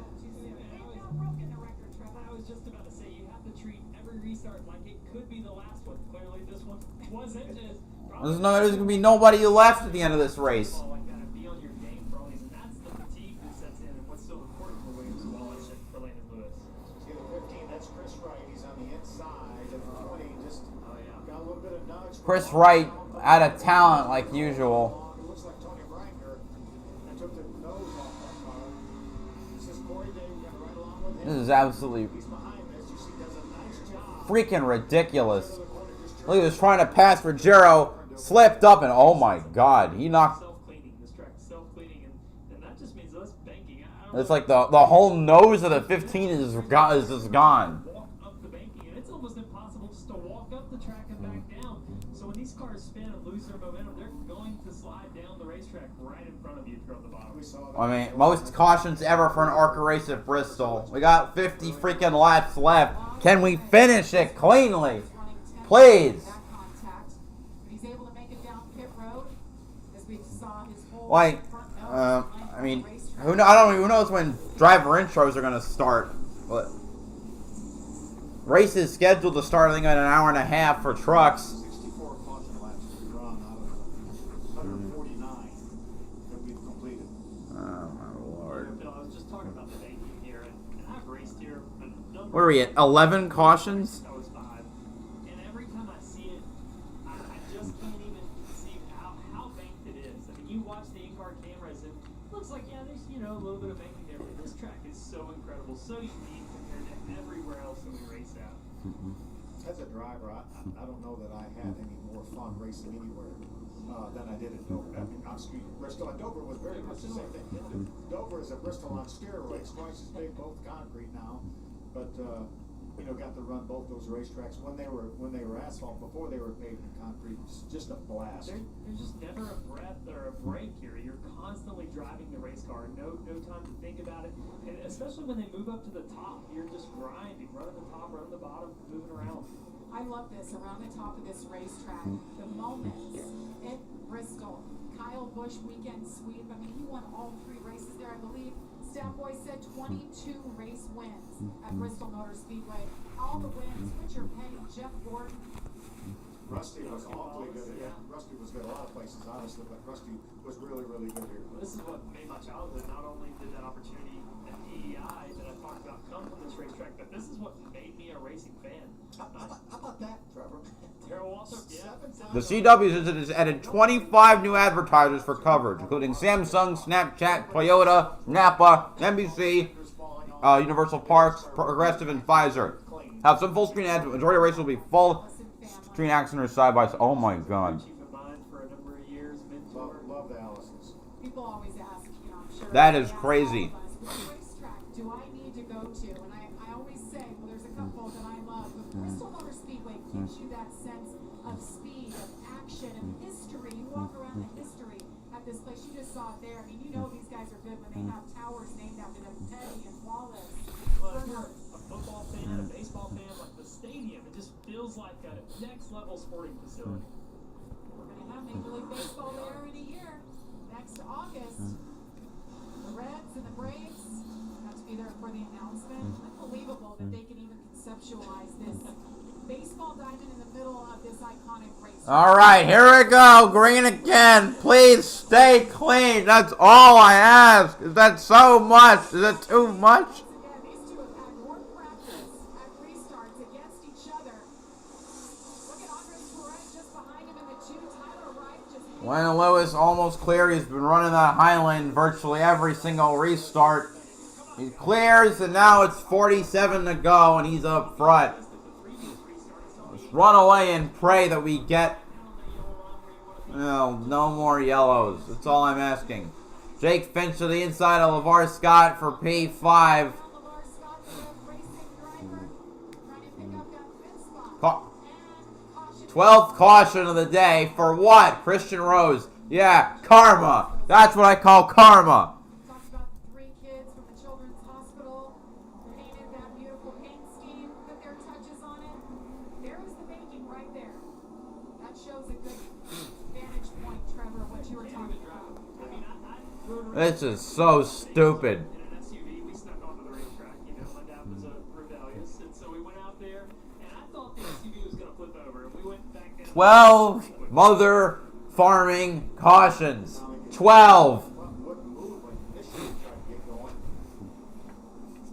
I was just about to say, you have to treat every restart like it could be the last one. Clearly, this one wasn't. There's going to be nobody left at the end of this race. Like that, and be on your game for all these, and that's the fatigue that sets in, and what's so important for William Sawallis and for Landon Lewis. See the 15, that's Chris Wright. He's on the inside. And the 20 just got a little bit of nudge. Chris Wright out of talent like usual. It looks like Tony Breidinger and took the nose off that car. This is Corey Day. We're going to ride along with him. This is absolutely He's behind this. You see, does a nice job. freaking ridiculous. Look, he was trying to pass for Jero, slipped up, and oh my God, he knocked. Self-cleaning, this track is self-cleaning, and that just means less banking. I don't It's like the whole nose of the 15 is just gone. walk up the banking, and it's almost impossible just to walk up the track and back down. So when these cars spin and lose their momentum, they're going to slide down the racetrack right in front of you from the bottom. I mean, most cautions ever for an ARCA race at Bristol. We got 50 freaking laps left. Can we finish it cleanly? Please. He's able to make it down pit road as we saw his whole Like, I mean, who knows when driver intros are going to start. But race is scheduled to start, I think, in an hour and a half for trucks. 64 caution laps to be drawn out of 149 that we've completed. Oh, my Lord. Bill, I was just talking about the banking here, and I've raced here a number. What are we at? 11 cautions? I was 5, and every time I see it, I just can't even see how banked it is. I mean, you watch the in-car cameras, and it looks like, yeah, there's, a little bit of banking there, but this track is so incredible, so unique compared to everywhere else that we race at. As a driver, I don't know that I had any more fun racing anywhere than I did at Dover. I mean, Bristol and Dover was very much the same thing. Dover is a Bristol on steroids, twice as big, both concrete now, but got to run both those racetracks when they were asphalt. Before they were paved in concrete, it's just a blast. There's just never a breath or a break here. You're constantly driving the race car. No time to think about it. And especially when they move up to the top, you're just grinding, running the top, running the bottom, moving around. I love this around the top of this racetrack. The moments at Bristol, Kyle Busch weekend sweep. I mean, he won all 3 races there, I believe. Stat Boy said 22 race wins at Bristol Motor Speedway. All the wins, Richard Petty, Jeff Gordon. Rusty was awfully good. Yeah, Rusty was good a lot of places, honestly, but Rusty was really, really good here. This is what made my childhood. Not only did that opportunity at PEI that I talked about come from this racetrack, but this is what made me a racing fan. How about that, Trevor? Terrell Walter, yeah. The CW's has added 25 new advertisers for coverage, including Samsung, Snapchat, Toyota, Napa, NBC, Universal Parks, Progressive, and Pfizer. Have some full screen ads, but majority of races will be full screen action or side by side. Oh my God. Chief of Mine for a number of years. That is crazy. Which racetrack do I need to go to? And I always say, well, there's a couple that I love, but Bristol Motor Speedway gives you that sense of speed, of action, of history. You walk around the history at this place. You just saw it there. I mean, you know these guys are good when they have towers named after them. Teddy and Wallace. Well, if you're a football fan, a baseball fan, like the stadium, it just feels like a next level sporting facility. We're going to have Major League Baseball there in a year. Next August. The Reds and the Braves have to be there for the announcement. Unbelievable that they can even conceptualize this baseball diamond in the middle of this iconic race. All right, here we go. Green again. Please stay clean. That's all I ask. Is that so much? Is it too much? Once again, these two have had more practice at restarts against each other. Look at Andres Perez just behind him in the two. Tyler Wright just... When Lewis almost clear, he's been running that Highland virtually every single restart. He clears, and now it's 47 to go, and he's up front. Let's run away and pray that we get no more yellows. That's all I'm asking. Jake Finch to the inside of LeVar Scott for P5. 12th caution of the day for what? Christian Rose. Yeah, karma. That's what I call karma. Talked about the 3 kids from the Children's Hospital. Painted that beautiful paint scheme, put their touches on it. There was the baking right there. That shows a good vantage point, Trevor, what you were talking about. This is so stupid. In an SUV, we snuck onto the racetrack. You know, my dad was rebellious, and so we went out there, and I thought the SUV was going to flip over, and we went back down. 12 mother farming cautions. 12. Wouldn't move when this should try to get going. He's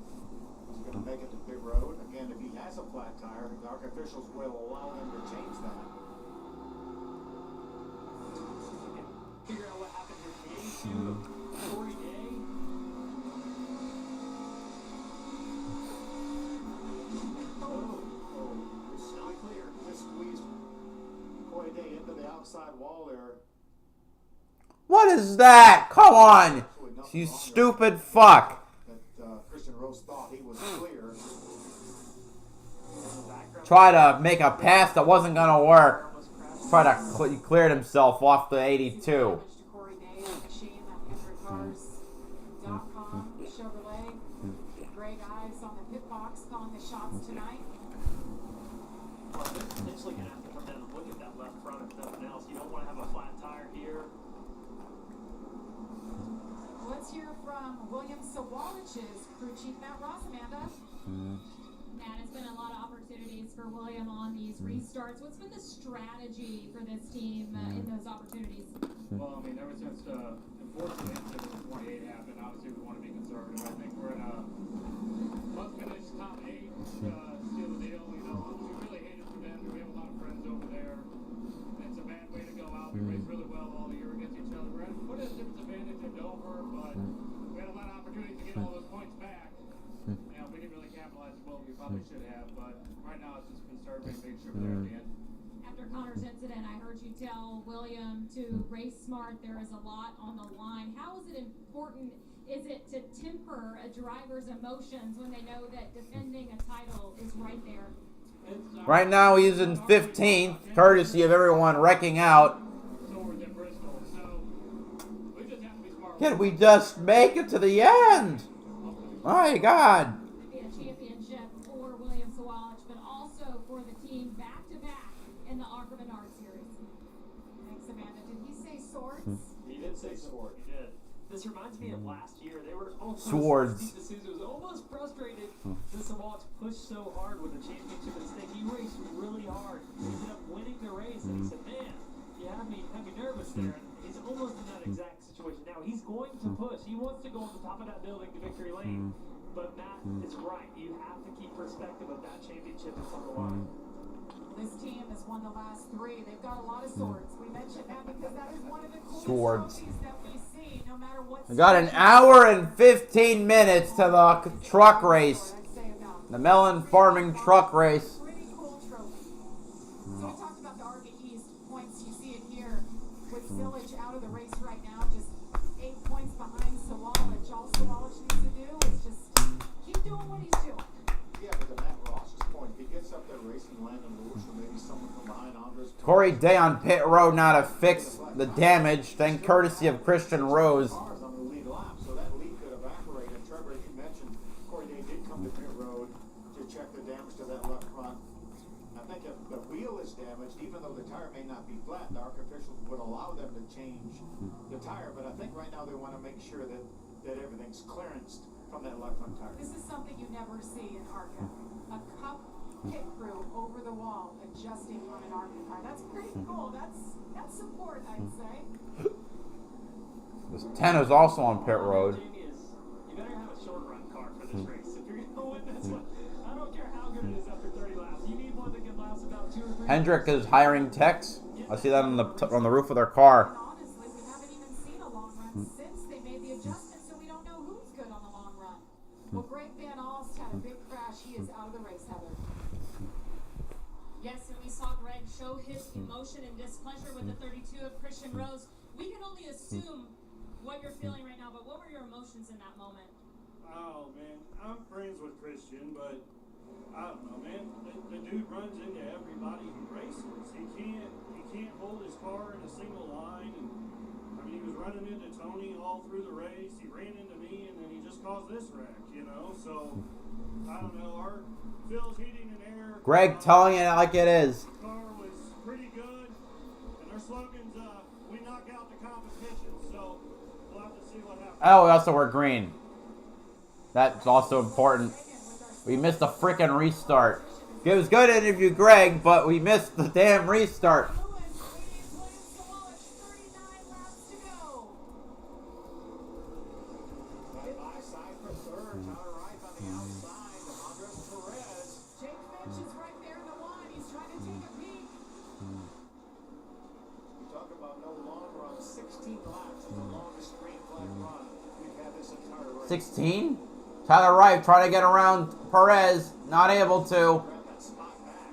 going to make it to pit road. Again, if he has a flat tire, the ARCA officials will allow him to change that. Figure out what happened with the issue of Corey Day. It's not clear. Just squeezed Corey Day into the outside wall there. What is that? Come on. You stupid fuck. That Christian Rose thought he was clear. Try to make a pass that wasn't going to work. Try to he cleared himself off the 82. Corey Day, machine that HenryCars.com, Chevrolet. Greg Ives on the pit box calling the shots tonight. Well, they're potentially going to have to come down and look at that left front if nothing else. You don't want to have a flat tire here. Let's hear from William Sawalich's crew chief, Matt Ross. Amanda. Matt, it's been a lot of opportunities for William on these restarts. What's been the strategy for this team in those opportunities? Well, I mean, ever since the unfortunate incident with 28 happened, obviously we want to be conservative. I think we're in a must-finish top 8 seal the deal. You know, we really hate it for them. We have a lot of friends over there. It's a bad way to go out. We race really well all year against each other. We're at a disadvantage in Dover, but we had a lot of opportunities to get all those points back. You know, we didn't really capitalize as well as we probably should have, but right now it's just conservative, make sure we're there at the end. After Connor's incident, I heard you tell William to race smart. There is a lot on the line. How is it important, is it to temper a driver's emotions when they know that defending a title is right there? Right now he's in 15th, courtesy of everyone wrecking out. Can we just make it to the end? My God. Be a championship for William Sawalich, but also for the team back-to-back in the ARCA Menards series. Thanks, Amanda. Did he say swords? He did say sword. He did. This reminds me of last year. They were almost Swords. Steve D'Souza was almost frustrated that Sawalich pushed so hard with the championship at stake. He raced really hard. He ended up winning the race, and he said, "Man, you have me nervous there." And he's almost in that exact situation now. He's going to push. He wants to go on the top of that building to victory lane. But Matt is right. You have to keep perspective of that championship is on the line. This team has won the last 3. They've got a lot of swords. We mentioned that because that is one of the coolest trophies that we see, no matter what. We got an hour and 15 minutes to the truck race. The melon farming truck race. Pretty cool trophy. So we talked about the ARCA East points. You see it here with Village out of the race right now, just 8 points behind Sawalich. Corey Day on pit road now to fix the damage, thank courtesy of Christian Rose. Cars on the lead lap, so that lead could evaporate. And Trevor, you mentioned Corey Day did come to pit road to check the damage to that left front. I think if the wheel is damaged, even though the tire may not be flat, the ARCA officials would allow them to change the tire. But I think right now they want to make sure that everything's clearanced from that left front tire. This is something you never see in ARCA. A cup pit crew over the wall adjusting on an ARCA car. That's pretty cool. That's support, I'd say. This 10 is also on pit road. You better have a short run car for this race. If you're going to win this one, I don't care how good it is after 30 laps. You need one that can last about 2 or 3 Hendrick is hiring techs. I see that on the roof of their car. Honestly, we haven't even seen a long run since they made the adjustment, so we don't know who's good on the long run. Well, Greg Van Alst had a big crash. He is out of the race, Heather. Yes, and we saw Greg show his emotion and displeasure with the 32 of Christian Rose. We can only assume what you're feeling right now, but what were your emotions in that moment? Oh man, I'm friends with Christian, but I don't know, man. The dude runs into everybody who races. He can't hold his car in a single line, and I mean he was running into Tony all through the race. He ran into me, and then he just caused this wreck, you know. So I don't know. Our Phil's heating and air. Greg telling it like it is. Car was pretty good, and their slogan's "We knock out the competition." So we'll have to see what happens. Oh, we also wear green. That's also important. We missed a freaking restart. It was good interview, Greg, but we missed the damn restart. Run 16 laps is the longest green flag run we've had this entire race. 16? Tyler Wright trying to get around Perez, not able to. Grab that spot back.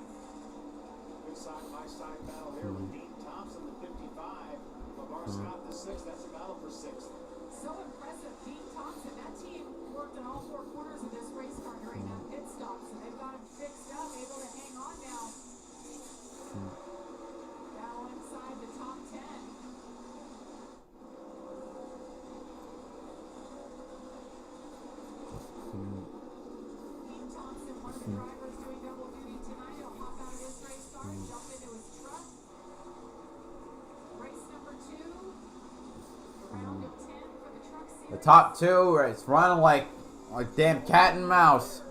Good side-by-side battle here with Dean Thompson, the 55. LeVar Scott, the 6th. That's a battle for 6th. So impressive. Dean Thompson, that team worked in all four corners of this race car during that pit stop, so they've got him fixed up, able to hang on now. Battle inside the top 10. Dean Thompson, one of the drivers doing double duty tonight. He'll hop out of his race car and jump into his truck. Race number 2. Round of 10 for the truck series. The top two, it's running like damn cat and mouse.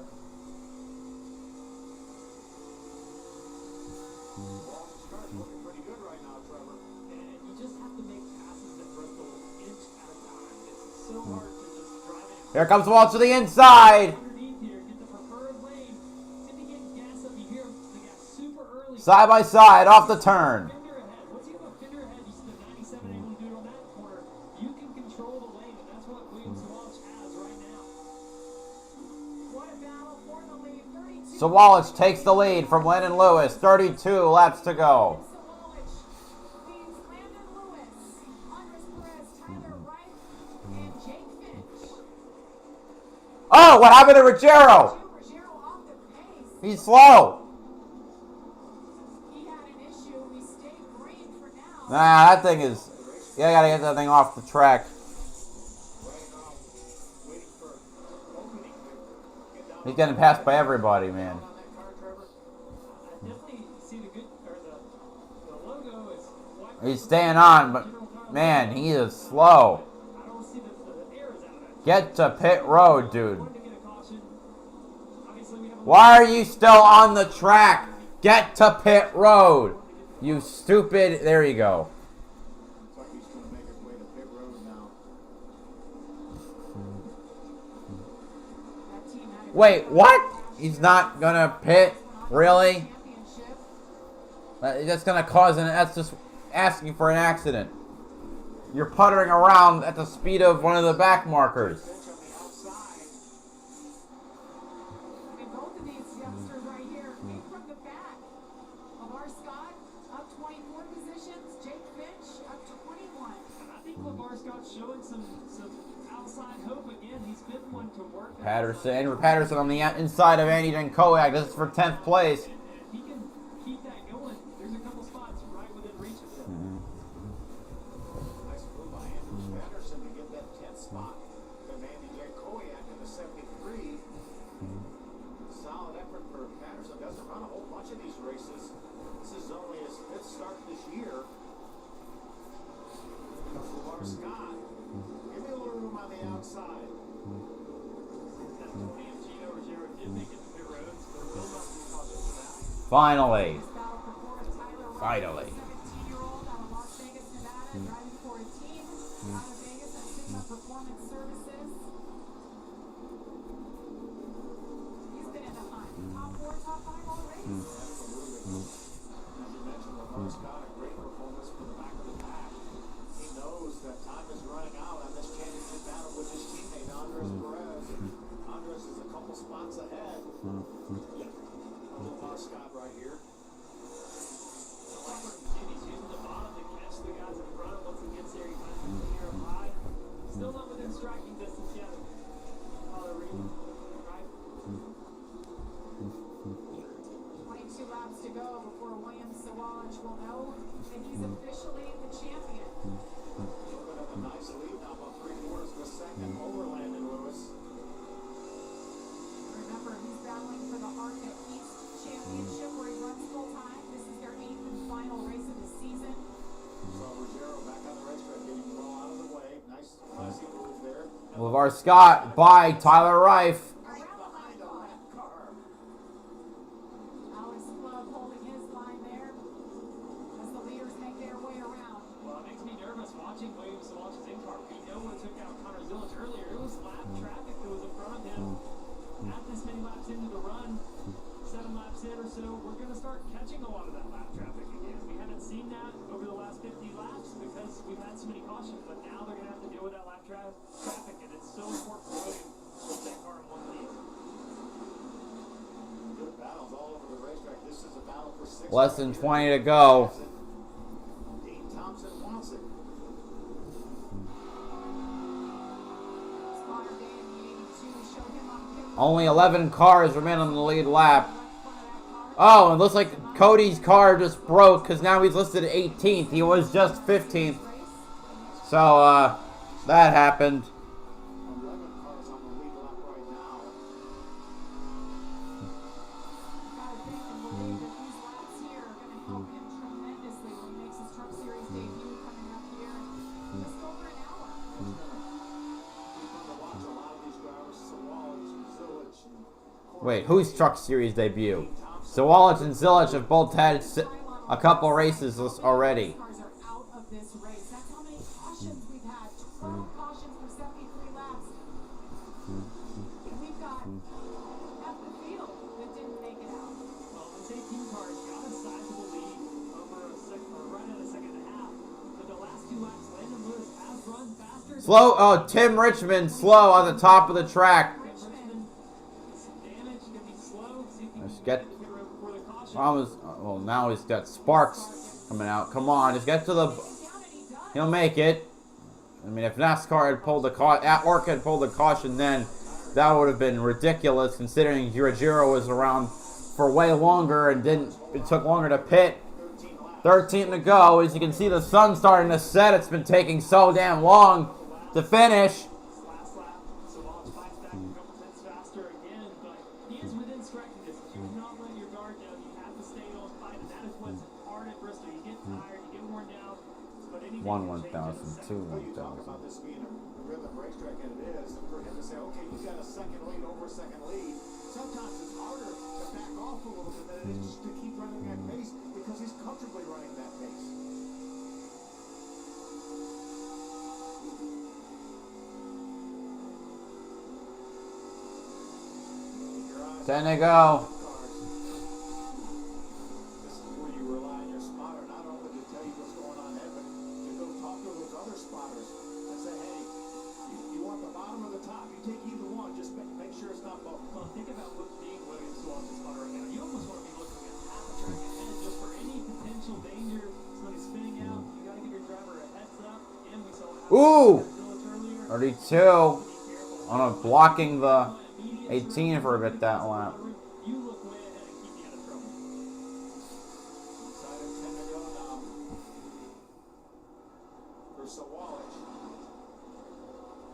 Looking pretty good right now, Trevor. And you just have to make passes at Bristol inch at a time. It's so hard to just drive it. Here comes Walt to the inside. Underneath here, get the preferred lane. If you get gas up, you hear the gas super early. Side by side, off the turn. Fender ahead. Once you have a fender ahead, you see the 97 able to do it on that corner. You can control the lane, and that's what Williams Walsh has right now. What a battle for the lead. 32. Sawalich takes the lead from Landon Lewis. 32 laps to go. Sawalich leads Landon Lewis, Andres Perez, Tyler Wright, and Jake Finch. Oh, what happened to Ruggiero? Ruggiero off the pace. He's slow. He had an issue. We stayed green for now. Nah, that thing is... Yeah, I gotta get that thing off the track. He's getting passed by everybody, man. I definitely see the good, or the logo is white. He's staying on, but man, he is slow. I don't see the air is out. Get to pit road, dude. Wanted to get a caution. Obviously, we have a Why are you still on the track? Get to pit road. You stupid... There you go. Looks like he's going to make his way to pit road now. That team had a Wait, what? He's not gonna pit? Really? championship. That's gonna cause an... That's just asking for an accident. You're puttering around at the speed of one of the back markers. Finch on the outside. I mean, both of these youngsters right here came from the back. LeVar Scott up 24 positions. Jake Finch up 21. I think LeVar Scott's showing some outside hope again. He's been one to work. Andrew Patterson on the inside of Andy Denkowiak. This is for 10th place. And if he can keep that going, there's a couple spots right Finally. Finally. 17-year-old out of Las Vegas, Nevada, driving for a team out of Vegas at Sigma Performance Services. He's been in the hunt. Top 4, top 5 already. Absolutely. As you mentioned, Lamar Scott, a great performance from the back of the pack. He knows that time is running out on this championship battle with his teammate, Andres Perez. Andres is a couple spots ahead. Lamar Scott right here. He's using the bottom to catch the guys in front. Once he gets there, he finds the clear up high. Still not within striking distance yet. Father Reed, right? 22 laps to go before William Sawallich will know that he's officially the champion. Looking at a nice lead now, about 3/4 of a second over Landon Lewis. Remember, he's battling for the ARCA East Championship where he runs full time. This is their 8th and final race of the season. So Ruggiero back on the racetrack, getting well out of the way. Nice, classy move there. LeVar Scott by Tyler Reif. Behind a lap car. Alex Club holding his line there as the leaders make their way around. Well, it makes me nervous watching William Sawallich's in-car. We know what took out Connor Zilic earlier. It was lap traffic that was in front of him. Not this many laps into the run, 7 laps in or so, we're going to start catching a lot of that lap traffic again. We haven't seen that over the last 50 laps because we've had so many cautions, but now they're going to have to deal with that lap traffic, and it's so important for William to put that car in one lead. Good battles all over the racetrack. This is a battle for 6. Less than 20 to go. Dean Thompson wants it. Spotter day in the 82 showed him on pit road. Only 11 cars remain on the lead lap. Oh, it looks like Cody's car just broke because now he's listed 18th. He was just 15th. So, that happened. 11 cars on the lead lap right now. Gotta think and believe that these laps here are going to help him tremendously when he makes his Truck Series debut coming up here in just over an hour. We're going to watch a lot of these drivers, Sawallich and Zilic. Wait, whose Truck Series debut? Sawallich and Zilic have both had a couple races already. Cars are out of this race. That's how many cautions we've had. 12 cautions for 73 laps. And we've got half the field that didn't make it out. Well, this 18 car has got a sizable lead over a second, or right at a second and a half. But the last 2 laps, Landon Lewis has run faster. Slow. Oh, Tim Richmond slow on the top of the track. Damage, gonna be slow. See if he Let's can get. clear over before the caution. Well, now he's got sparks coming out. Come on, just get to the. He'll make it. I mean, if NASCAR had pulled the ARCA had pulled the caution, then that would have been ridiculous, considering Ruggiero was around for way longer and didn't. It took longer to pit. 13 to go. As you can see, the sun's starting to set. It's been taking so damn long to finish. Last lap, Sawallich fights back a couple tenths faster again, but he is within striking distance. You cannot let your guard down. You have to stay on fight, and that is what's hard at Bristol. You get tired, you get worn down, but anything One can change 1,000, in a second. two Well, you talk 1,000. about this being a rhythm racetrack, and it is. And for him to say, okay, you got a second lead over a second lead, sometimes it's harder to back off a little bit than it is just to keep running that pace because he's comfortably running that pace. 10 to go. This is where you rely on your spotter not only to tell you what's going on ahead, but to go talk to those other spotters and say, hey, you want the bottom or the top? You take either one, just make sure it's not both. Well, think about what being William Sawallich's spotter right now. You almost want to be looking at half a track ahead just for any potential danger. Somebody spinning out, you got to give your driver a heads up. And we saw Ooh! earlier. 32 on a blocking the 18 for a bit that lap. You look way ahead and keep you out of trouble. Inside of 10 to go now for Sawallich.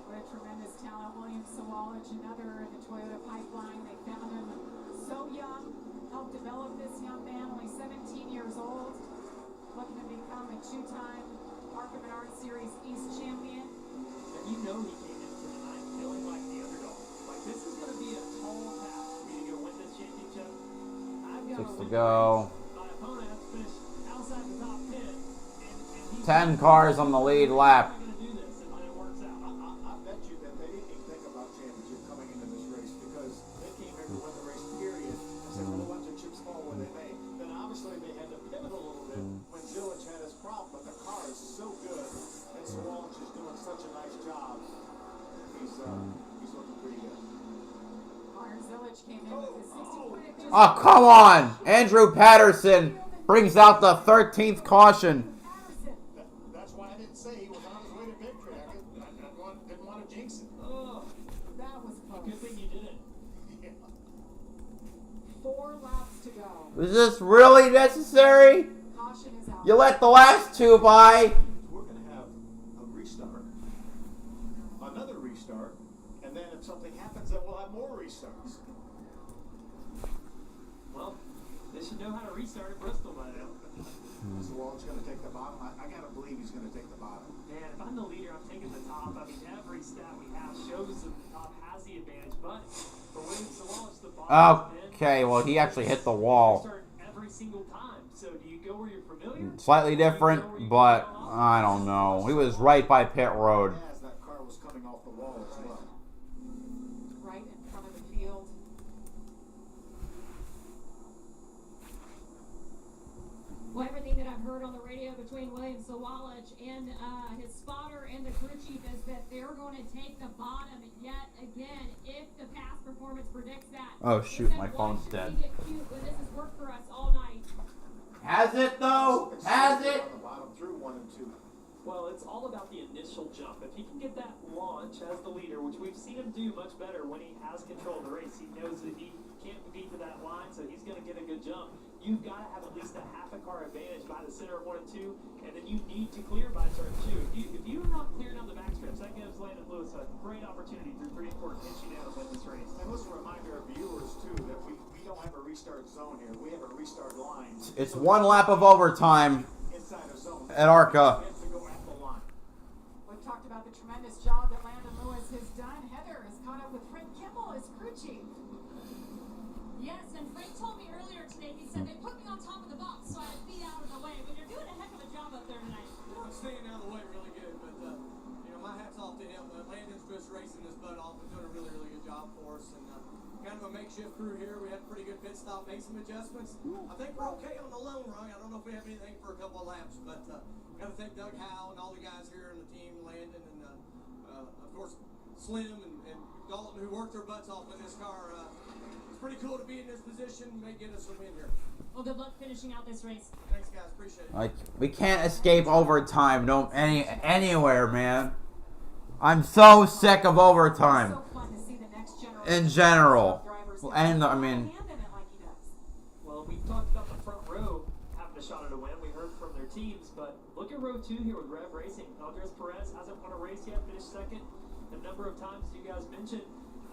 What a tremendous talent, William Sawallich, another in the Toyota pipeline. They found him so young, helped develop this young man, only 17 years old, looking to become a 2-time ARCA Menards Series East champion. And you know he came into tonight feeling like the underdog. Like, this is going to be a tall task for me to go win this championship. I've got 6 to go. My opponent has to finish outside the top 10. And he's 10 cars on the lead lap. going to do this if it works out. I bet you that they didn't even think about championship coming into this race because they came here to win the race, period. I said, well, let the chips fall where they may. Then obviously they had to pivot a little bit when Zillage had his problem, but the car is so good, and Sawalch is doing such a nice job. He's looking pretty good. Zillage came in with his 60-point advantage. Oh, come on! Andrew Patterson brings out the 13th caution. That's why I didn't say he was on his way to victory. I didn't want to jinx it. Oh, That was close. good thing you didn't. 4 laps to go. Was this really necessary? Caution is out. You let the last 2 by. We're going to have a restart, another restart, and then if something happens, then we'll have more restarts. Well, they should know how to restart at Bristol by now. So Walt's going to take the bottom. I got to believe he's going to take the bottom. Man, if I'm the leader, I'm taking the top. I mean, every stat we have shows that the top has the advantage, but for Williams to Wallace, the bottom is in. Okay, well, he actually hit the wall. Start every single time. So do you go where you're familiar? Slightly different, but I don't know. He was right by pit road. As that car was coming off the wall as well. Right in front of the field. Well, everything that I've heard on the radio between William Sawallich and his spotter and the crew chief is that they're going to take the bottom yet again if the past performance predicts that. Oh, He shoot, said, my "Why phone's should dead." we get cute when this has worked for us all night?" Has it, though? Has it? On the bottom through 1 and 2. Well, it's all about the initial jump. If he can get that launch as the leader, which we've seen him do much better when he has control of the race, he knows that he can't beat to that line, so he's going to get a good jump. You've got to have at least a half a car advantage by the center of 1 and 2, and then you need to clear by turn 2. If you're not clearing on the backstretch, that gives Landon Lewis a great opportunity through 3 and 4 to pinch you down and win this race. And let's remind our viewers, too, that we don't have a restart zone here. We have a restart line. It's 1 lap of overtime Inside a zone. at ARCA. To go at the line. We've talked about the tremendous job that Landon Lewis has done. Heather has caught up with Frank Kimball as crew chief. Yes, and Frank told me earlier today, he said they put me on top of the box, so I had feet out of the way. But you're doing a heck of a job up there tonight. I'm staying out of the way really good, but my hat's off to him. Landon's just racing his butt off and doing a really, really good job for us. And kind of a makeshift crew here. We had a pretty good pit stop, made some adjustments. I think we're okay on the lone run. I don't know if we have anything for a couple of laps, but got to thank Doug Howe and all the guys here in the team, Landon, and of course Slim and Dalton, who worked their butts off in this car. It's pretty cool to be in this position. May get us a win here. Well, good luck finishing out this race. Thanks, guys. Appreciate it. Like, we can't escape overtime anywhere, man. I'm so sick of overtime. So fun to see the next generation In general. drivers And, I mean, abandon it like he does. Well, we talked about the front row having a shot at a win. We heard from their teams, but look at row 2 here with Rev Racing. Andres Perez hasn't won a race yet, finished second. A number of times you guys mentioned.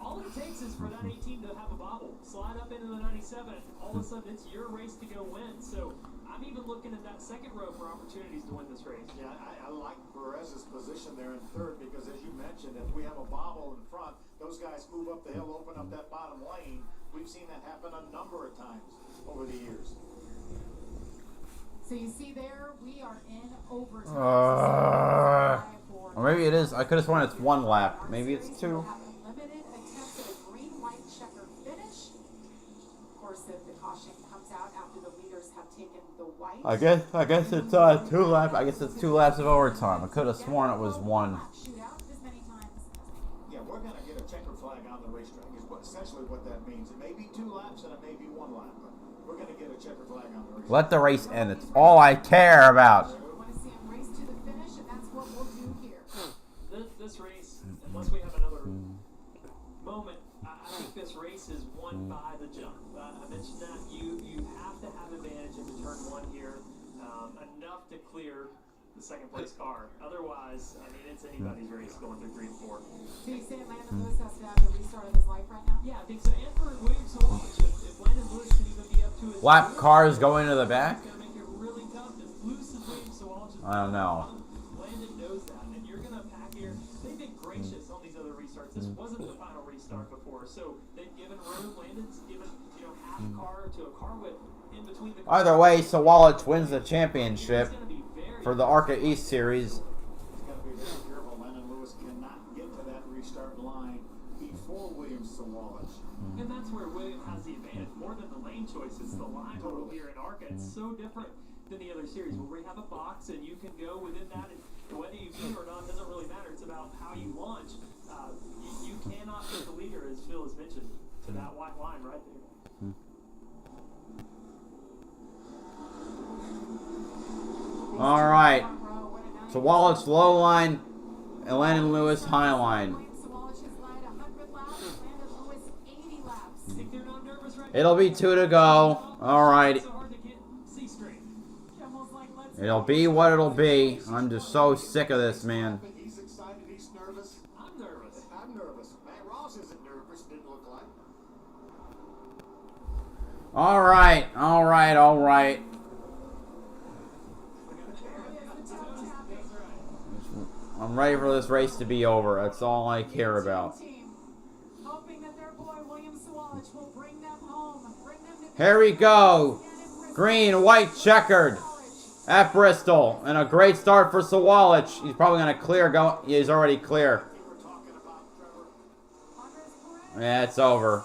All it takes is for that 18 to have a bobble, slide up into the 97, all of a sudden it's your race to go win. So I'm even looking at that second row for opportunities to win this race. Yeah, I like Perez's position there in third because, as you mentioned, if we have a bobble in front, those guys move up the hill, open up that bottom lane. We've seen that happen a number of times over the years. So you see there, we are in overtime. or maybe it is. I could have sworn it's 1 lap. Maybe it's 2. We'll have limited attempts at a green-white checker finish. Of course, if the caution comes out after the leaders have taken the white. I guess it's 2 laps. I guess it's 2 laps of overtime. I could have sworn it was 1. Shootout as many times. Yeah, we're going to get a checker flag on the racetrack is essentially what that means. It may be 2 laps and it may be 1 lap, but we're going to get a checker flag on the racetrack. Let the race end. It's all I care about. We want to see him race to the finish, and that's what we'll do here. This race, unless we have another moment, I think this race is won by the jump. I mentioned that you have to have advantage into turn 1 here, enough to clear the second place car. Otherwise, I mean, it's anybody's race going through 3 and 4. So you say Landon Lewis has to have the restart of his life right now? Yeah, I think so. And for Williams to watch, if Landon Lewis can even be up to his Lap cars going to the back? it's going to make it really tough. As loose as Williams to watch, I don't know. Landon knows that, and you're going to pack here. They've been gracious on these other restarts. This wasn't the final restart. before. So they've given room. Landon's given, you know, half car to a car width in between the cars. Either way, Sawalich wins the championship for the ARCA East Series. He's got to be very careful. Landon Lewis cannot get to that restart line before William Sawalich. And that's where William has the advantage. More than the lane choice, it's the line rule here in ARCA. It's so different than the other series where we have a box and you can go within that. And whether you beat or not doesn't really matter. It's about how you launch. You cannot put the leader, as Phil has mentioned, to that white line right there. All right. Sawalich low line and Landon Lewis high line. It'll be 2 to go. All right. It'll be what it'll be. I'm just so sick of this, man. He's excited. He's nervous. I'm nervous. I'm nervous. Matt Ross isn't nervous. Didn't look like. All right. All right. All right. I'm ready for this race to be over. That's all I care about. Here we go. Green, white, checkered at Bristol. And a great start for Sawalich. He's probably going to clear. He's already clear. Yeah, it's over.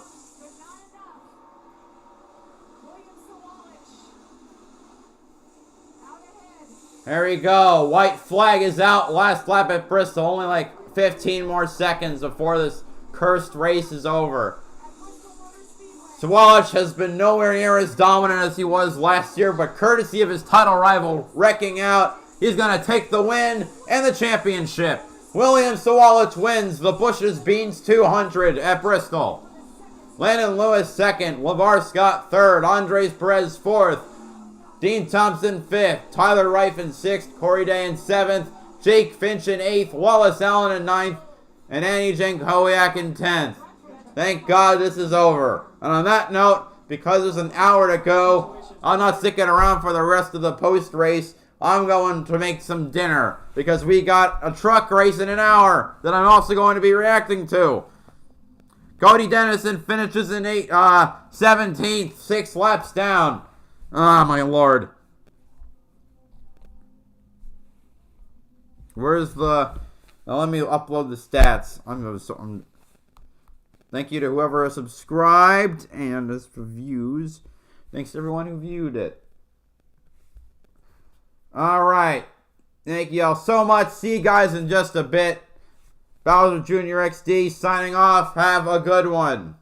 There we go. White flag is out. Last lap at Bristol. Only like 15 more seconds before this cursed race is over. Sawalich has been nowhere near as dominant as he was last year, but courtesy of his title rival wrecking out, he's going to take the win and the championship. William Sawalich wins the Bush's Beans 200 at Bristol. Landon Lewis second, LeVar Scott third, Andres Perez fourth, Dean Thompson 5th, Tyler Reif in 6th, Corey Day in 7th, Jake Finch in 8th, Wallace Allen in 9th, and Annie Jankowiak in 10th. Thank God this is over. And on that note, because there's an hour to go, I'm not sticking around for the rest of the post-race. I'm going to make some dinner because we got a truck race in an hour that I'm also going to be reacting to. Cody Dennison finishes in 17th, 6 laps down. Ah, my Lord. Where's the... Now let me upload the stats. Thank you to whoever has subscribed and as for views. Thanks to everyone who viewed it. Alright. Thank you all so much. See you guys in just a bit. BowserJrXD signing off. Have a good one.